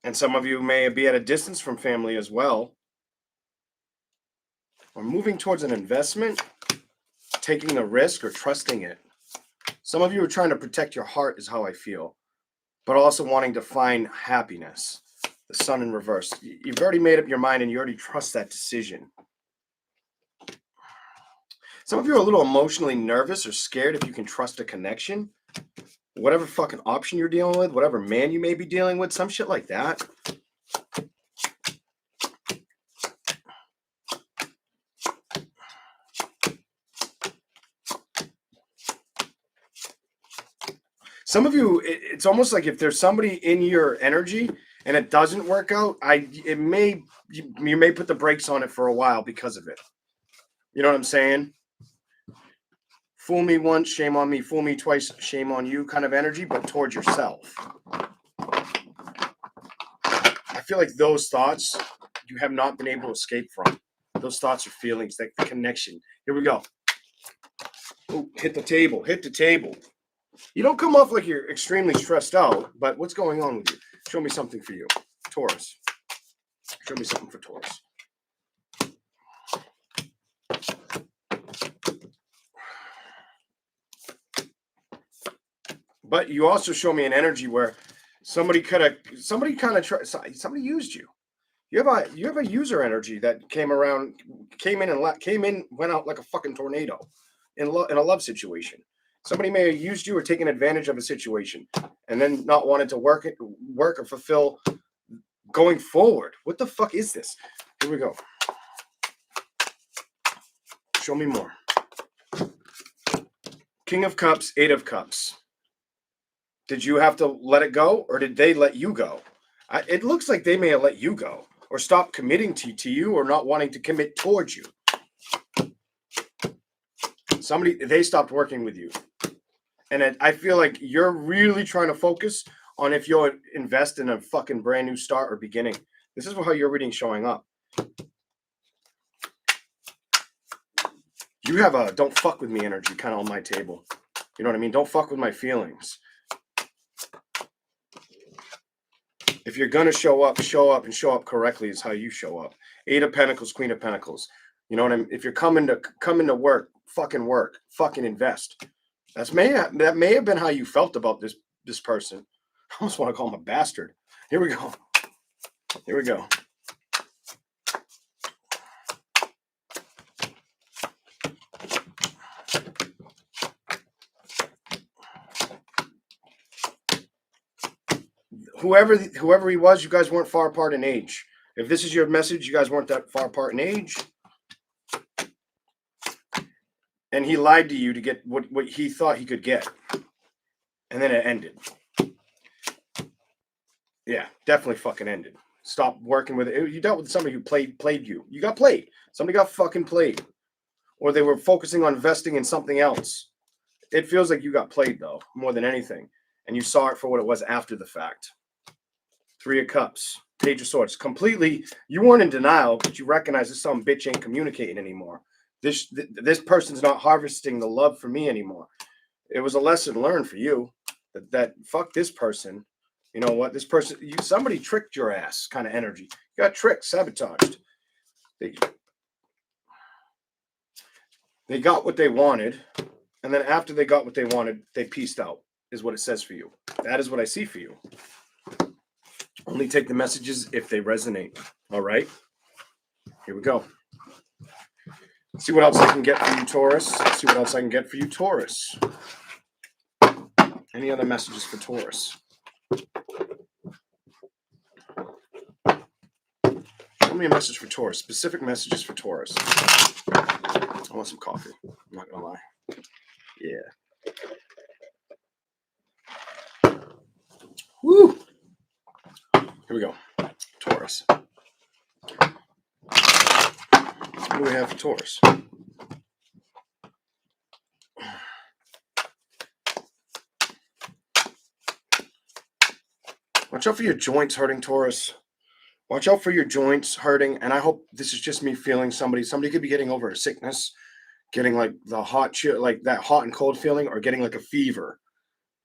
And some of you may be at a distance from family as well. Or moving towards an investment, taking the risk or trusting it. Some of you are trying to protect your heart is how I feel. But also wanting to find happiness. The Sun in reverse. You've already made up your mind and you already trust that decision. Some of you are a little emotionally nervous or scared if you can trust a connection. Whatever fucking option you're dealing with, whatever man you may be dealing with, some shit like that. Some of you, it's almost like if there's somebody in your energy and it doesn't work out, you may put the brakes on it for a while because of it. You know what I'm saying? Fool me once, shame on me. Fool me twice, shame on you kind of energy, but towards yourself. I feel like those thoughts you have not been able to escape from. Those thoughts or feelings, like the connection. Here we go. Ooh, hit the table. Hit the table. You don't come off like you're extremely stressed out, but what's going on with you? Show me something for you. Taurus. Show me something for Taurus. But you also show me an energy where somebody used you. You have a user energy that came in, went out like a fucking tornado in a love situation. Somebody may have used you or taken advantage of a situation and then not wanted to work or fulfill going forward. What the fuck is this? Here we go. Show me more. King of Cups, Eight of Cups. Did you have to let it go or did they let you go? It looks like they may have let you go or stopped committing to you or not wanting to commit towards you. They stopped working with you. And I feel like you're really trying to focus on if you'll invest in a fucking brand new start or beginning. This is how your reading's showing up. You have a don't fuck with me energy kind of on my table. You know what I mean? Don't fuck with my feelings. If you're going to show up and show up correctly is how you show up. Eight of Pentacles, Queen of Pentacles. You know what I mean? If you're coming to work, fucking invest. That may have been how you felt about this person. I almost want to call him a bastard. Here we go. Here we go. Whoever he was, you guys weren't far apart in age. If this is your message, you guys weren't that far apart in age. And he lied to you to get what he thought he could get. And then it ended. Yeah, definitely fucking ended. Stop working with it. You dealt with somebody who played you. You got played. Somebody got fucking played. Or they were focusing on investing in something else. It feels like you got played, though, more than anything. And you saw it for what it was after the fact. 3 of Cups, Page of Swords. Completely, you weren't in denial, but you recognize this some bitch ain't communicating anymore. This person's not harvesting the love for me anymore. It was a lesson learned for you that fuck this person. You know what? This person, somebody tricked your ass kind of energy. You got tricked, sabotaged. They got what they wanted. And then after they got what they wanted, they pieced out, is what it says for you. That is what I see for you. Only take the messages if they resonate. All right? Here we go. Let's see what else I can get for you, Taurus. Let's see what else I can get for you, Taurus. Any other messages for Taurus? Show me a message for Taurus. Specific messages for Taurus. I want some coffee. I'm not going to lie. Yeah. Woo! Here we go. Taurus. What do we have for Taurus? Watch out for your joints hurting, Taurus. Watch out for your joints hurting. And I hope this is just me feeling somebody could be getting over a sickness, getting like the hot chill, like that hot and cold feeling, or getting like a fever.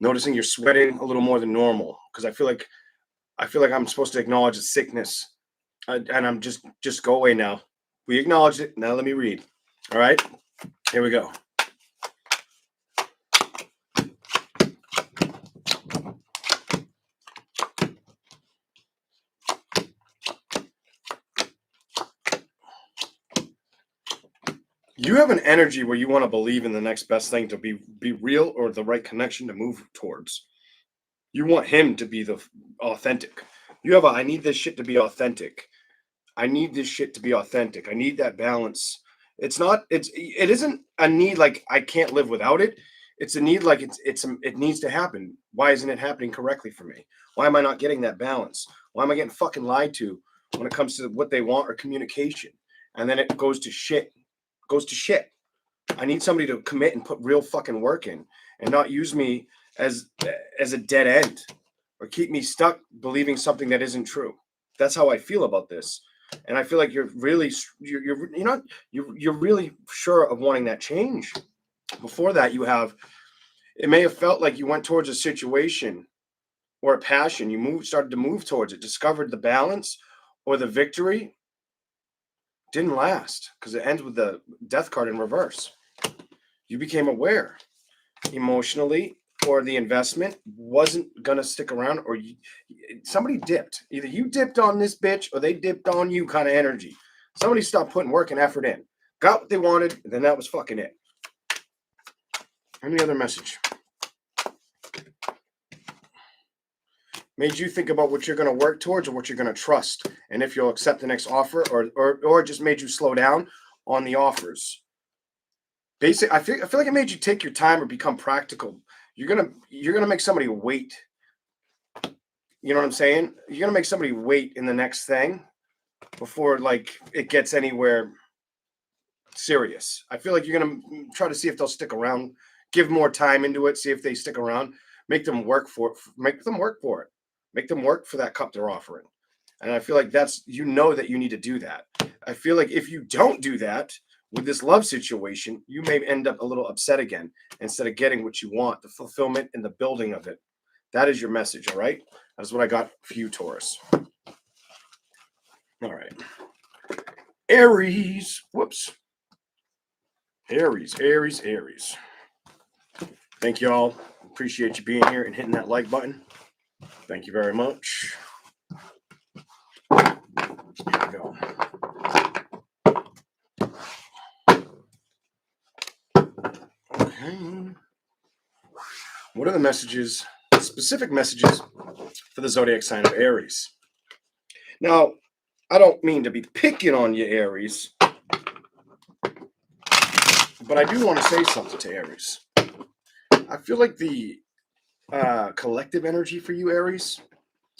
Noticing you're sweating a little more than normal. Because I feel like I'm supposed to acknowledge a sickness. And I'm just go away now. We acknowledged it. Now let me read. All right. Here we go. You have an energy where you want to believe in the next best thing to be real, or the right connection to move towards. You want him to be the authentic. You have I need this shit to be authentic. I need this shit to be authentic. I need that balance. It isn't a need like I can't live without it. It's a need like it needs to happen. Why isn't it happening correctly for me? Why am I not getting that balance? Why am I getting fucking lied to when it comes to what they want or communication? And then it goes to shit. I need somebody to commit and put real fucking work in and not use me as a dead end or keep me stuck believing something that isn't true. That's how I feel about this. And I feel like you're really sure of wanting that change. Before that, it may have felt like you went towards a situation or a passion. You started to move towards it, discovered the balance or the victory. Didn't last because it ends with the death card in reverse. You became aware emotionally, or the investment wasn't gonna stick around, or somebody dipped. Either you dipped on this bitch or they dipped on you, kind of energy. Somebody stopped putting work and effort in, got what they wanted, and then that was fucking it. Any other message? Made you think about what you're going to work towards or what you're going to trust, and if you'll accept the next offer, or just made you slow down on the offers. Basically, I feel like it made you take your time or become practical. You're gonna make somebody wait. You know what I'm saying? You're gonna make somebody wait in the next thing before like it gets anywhere serious. I feel like you're gonna try to see if they'll stick around, give more time into it, see if they stick around, make them work for it. Make them work for that cup they're offering. And I feel like that you need to do that. I feel like if you don't do that with this love situation, you may end up a little upset again instead of getting what you want, the fulfillment and the building of it. That is your message, all right? That's what I got for you, Taurus. All right. Aries. Whoops. Aries. Thank you all. Appreciate you being here and hitting that like button. Thank you very much. Here we go. Okay. What are the messages, specific messages for the zodiac sign of Aries? Now, I don't mean to be picking on you, Aries, but I do want to say something to Aries. I feel like the collective energy for you, Aries,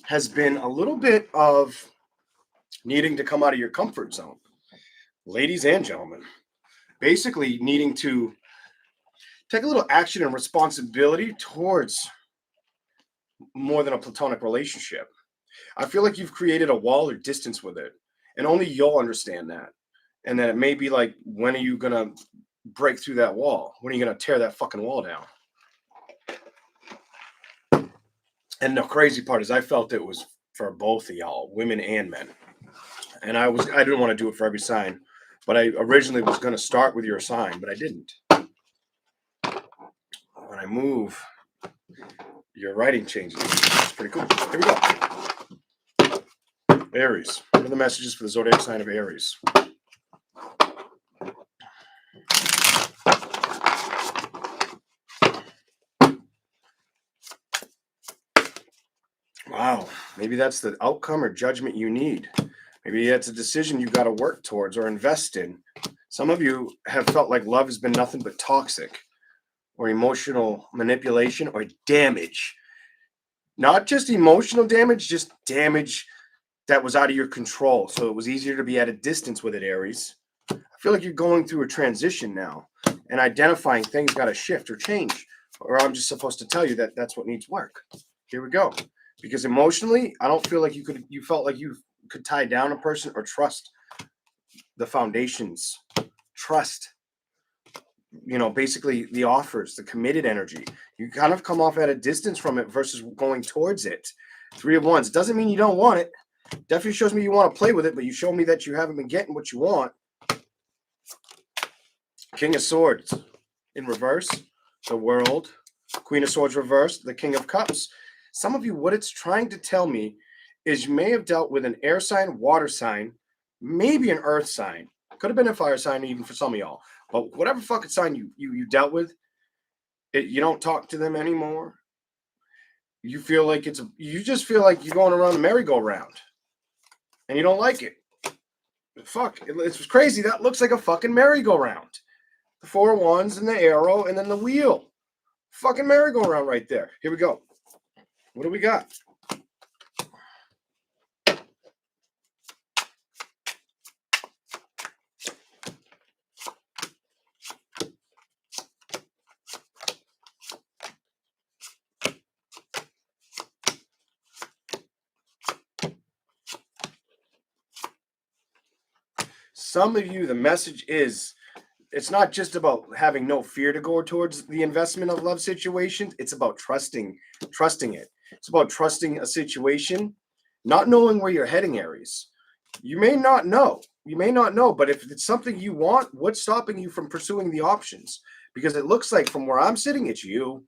has been a little bit of needing to come out of your comfort zone. Ladies and gentlemen, basically needing to take a little action and responsibility towards more than a platonic relationship. I feel like you've created a wall or distance with it, and only you'll understand that. And then it may be like, when are you gonna break through that wall? When are you gonna tear that fucking wall down? And the crazy part is, I felt it was for both of y'all, women and men. And I didn't want to do it for every sign, but I originally was going to start with your sign, but I didn't. When I move, your writing changes. It's pretty cool. Here we go. Aries. What are the messages for the zodiac sign of Aries? Wow. Maybe that's the outcome or judgment you need. Maybe that's a decision you got to work towards or invest in. Some of you have felt like love has been nothing but toxic or emotional manipulation or damage. Not just emotional damage, just damage that was out of your control. So it was easier to be at a distance with it, Aries. I feel like you're going through a transition now, and identifying things got to shift or change. Or I'm just supposed to tell you that that's what needs work. Here we go. Because emotionally, I don't feel like you felt like you could tie down a person or trust the foundations. Trust, basically the offers, the committed energy. You kind of come off at a distance from it versus going towards it. 3 of Wands. Doesn't mean you don't want it. Definitely shows me you want to play with it, but you show me that you haven't been getting what you want. King of Swords in reverse, the World. Queen of Swords reversed, the King of Cups. Some of you, what it's trying to tell me is you may have dealt with an air sign, water sign, maybe an earth sign. Could have been a fire sign even for some of y'all. But whatever fucking sign you dealt with, you don't talk to them anymore. You feel like you just feel like you're going around the merry-go-round. And you don't like it. Fuck, it's crazy. That looks like a fucking merry-go-round. The 4 of Wands and the arrow and then the wheel. Fucking merry-go-round right there. Here we go. What do we got? Some of you, the message is, it's not just about having no fear to go towards the investment of love situations. It's about trusting it. It's about trusting a situation, not knowing where you're heading, Aries. You may not know. But if it's something you want, what's stopping you from pursuing the options? Because it looks like, from where I'm sitting, it's you.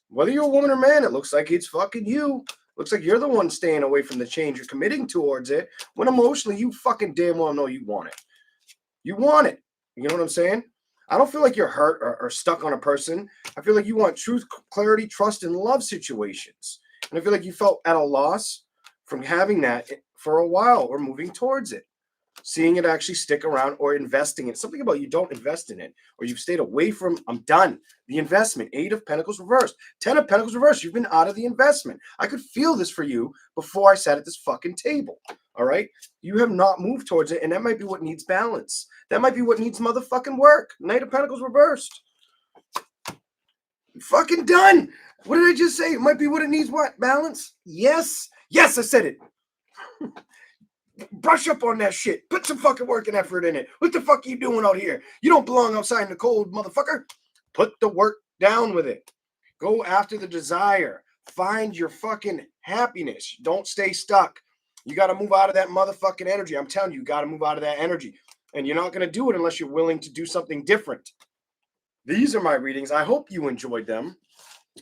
Whether you're a woman or man, it looks like it's fucking you. Looks like you're the one staying away from the change. You're committing towards it when emotionally you fucking damn well know you want it. You want it. You know what I'm saying? I don't feel like you're hurt or stuck on a person. I feel like you want truth, clarity, trust, and love situations. And I feel like you felt at a loss from having that for a while or moving towards it. Seeing it actually stick around or investing in it. Something about you don't invest in it, or you've stayed away from, I'm done. The investment, 8 of Pentacles reversed, 10 of Pentacles reversed. You've been out of the investment. I could feel this for you before I sat at this fucking table. All right. You have not moved towards it. And that might be what needs balance. That might be what needs motherfucking work. Knight of Pentacles reversed. Fucking done. What did I just say? It might be what it needs. What? Balance? Yes. Yes, I said it. Brush up on that shit. Put some fucking work and effort in it. What the fuck are you doing out here? You don't belong outside in the cold, motherfucker. Put the work down with it. Go after the desire. Find your fucking happiness. Don't stay stuck. You got to move out of that motherfucking energy. I'm telling you, you got to move out of that energy. And you're not going to do it unless you're willing to do something different. These are my readings. I hope you enjoyed them.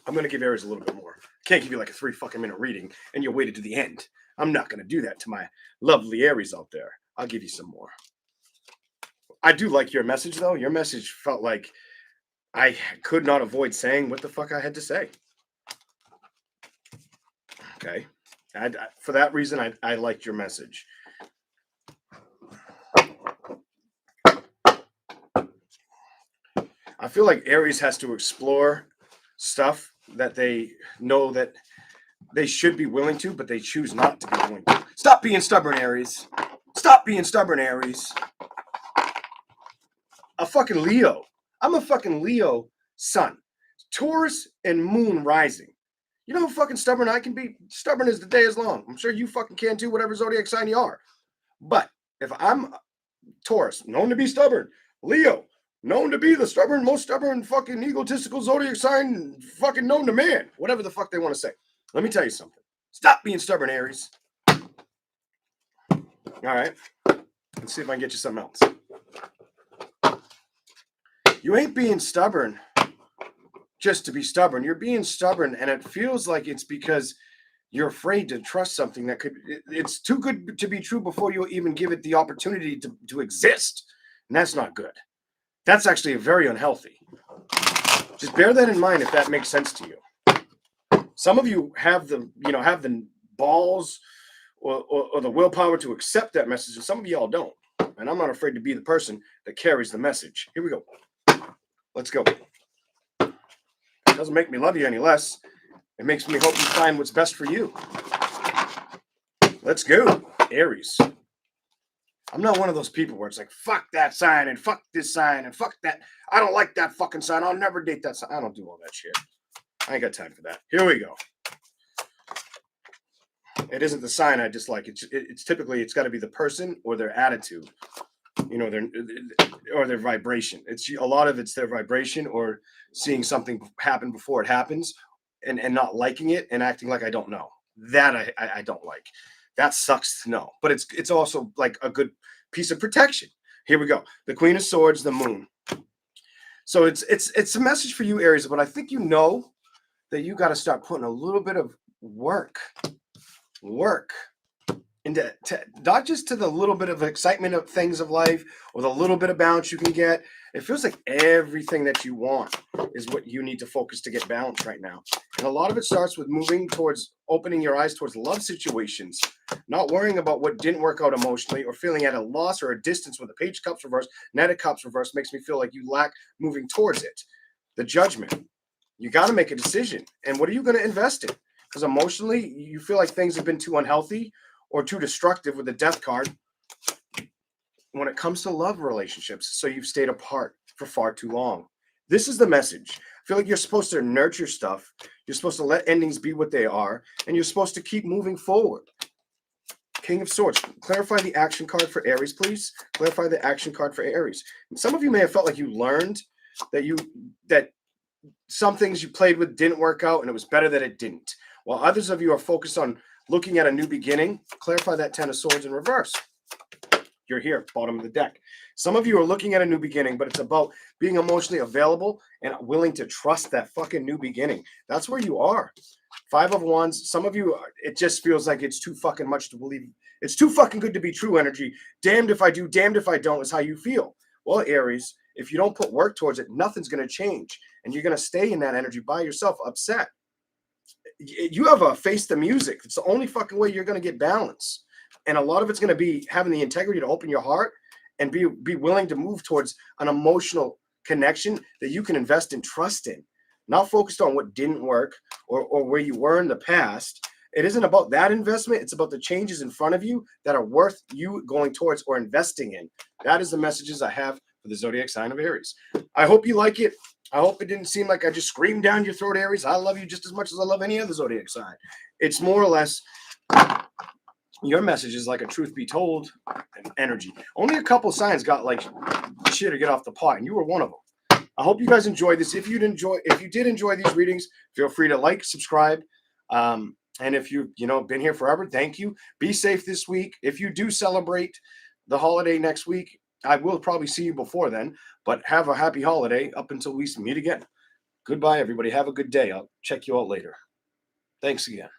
I'm going to give Aries a little bit more. Can't give you like a 3 fucking minute reading and you waited to the end. I'm not going to do that to my lovely Aries out there. I'll give you some more. I do like your message, though. Your message felt like I could not avoid saying what the fuck I had to say. Okay. For that reason, I liked your message. I feel like Aries has to explore stuff that they know that they should be willing to, but they choose not to be willing to. Stop being stubborn, Aries. Stop being stubborn, Aries. A fucking Leo. I'm a fucking Leo sun. Taurus and moon rising. You know how fucking stubborn I can be? Stubborn as the day is long. I'm sure you fucking can too, whatever zodiac sign you are. But if I'm Taurus, known to be stubborn, Leo, known to be the most stubborn fucking egotistical zodiac sign fucking known to man, whatever the fuck they want to say. Let me tell you something. Stop being stubborn, Aries. All right. Let's see if I can get you something else. You ain't being stubborn just to be stubborn. You're being stubborn, and it feels like it's because you're afraid to trust something that it's too good to be true before you even give it the opportunity to exist. And that's not good. That's actually very unhealthy. Just bear that in mind if that makes sense to you. Some of you have the balls or the willpower to accept that message, and some of y'all don't. And I'm not afraid to be the person that carries the message. Here we go. Let's go. It doesn't make me love you any less. It makes me hope you find what's best for you. Let's go, Aries. I'm not one of those people where it's like, fuck that sign and fuck this sign and fuck that. I don't like that fucking sign. I'll never date that sign. I don't do all that shit. I ain't got time for that. Here we go. It isn't the sign I dislike. It's typically, it's got to be the person or their attitude, or their vibration. It's a lot of it's their vibration or seeing something happen before it happens and not liking it and acting like I don't know. That I don't like. That sucks to know. But it's also like a good piece of protection. Here we go. The Queen of Swords, the Moon. So it's a message for you, Aries, but I think you know that you got to start putting a little bit of work into not just to the little bit of excitement of things of life or the little bit of balance you can get. It feels like everything that you want is what you need to focus to get balanced right now. And a lot of it starts with moving towards opening your eyes towards love situations, not worrying about what didn't work out emotionally or feeling at a loss or a distance with the Page of Cups reverse. Knight of Cups reverse makes me feel like you lack moving towards it. The Judgment. You got to make a decision. And what are you going to invest in? Because emotionally, you feel like things have been too unhealthy or too destructive with the Death card when it comes to love relationships. So you've stayed apart for far too long. This is the message. I feel like you're supposed to nurture stuff. You're supposed to let endings be what they are. And you're supposed to keep moving forward. King of Swords. Clarify the action card for Aries, please. Clarify the action card for Aries. And some of you may have felt like you learned that some things you played with didn't work out and it was better that it didn't. While others of you are focused on looking at a new beginning, clarify that Ten of Swords in reverse. You're here, bottom of the deck. Some of you are looking at a new beginning, but it's about being emotionally available and willing to trust that fucking new beginning. That's where you are. Five of Wands. Some of you, it just feels like it's too fucking much to believe. It's too fucking good to be true energy. Damned if I do, damned if I don't is how you feel. Well, Aries, if you don't put work towards it, nothing's going to change. And you're going to stay in that energy by yourself, upset. You have a face the music. It's the only fucking way you're going to get balance. And a lot of it's going to be having the integrity to open your heart and be willing to move towards an emotional connection that you can invest in trust in. Not focused on what didn't work or where you were in the past. It isn't about that investment. It's about the changes in front of you that are worth you going towards or investing in. That is the messages I have for the zodiac sign of Aries. I hope you like it. I hope it didn't seem like I just screamed down your throat, Aries. I love you just as much as I love any other zodiac sign. It's more or less your message is like a truth be told energy. Only a couple signs got like shit to get off the pot, and you were one of them. I hope you guys enjoyed this. If you did enjoy these readings, feel free to like, subscribe. And if you've been here forever, thank you. Be safe this week. If you do celebrate the holiday next week, I will probably see you before then, but have a happy holiday up until we meet again. Goodbye, everybody. Have a good day. I'll check you out later. Thanks again.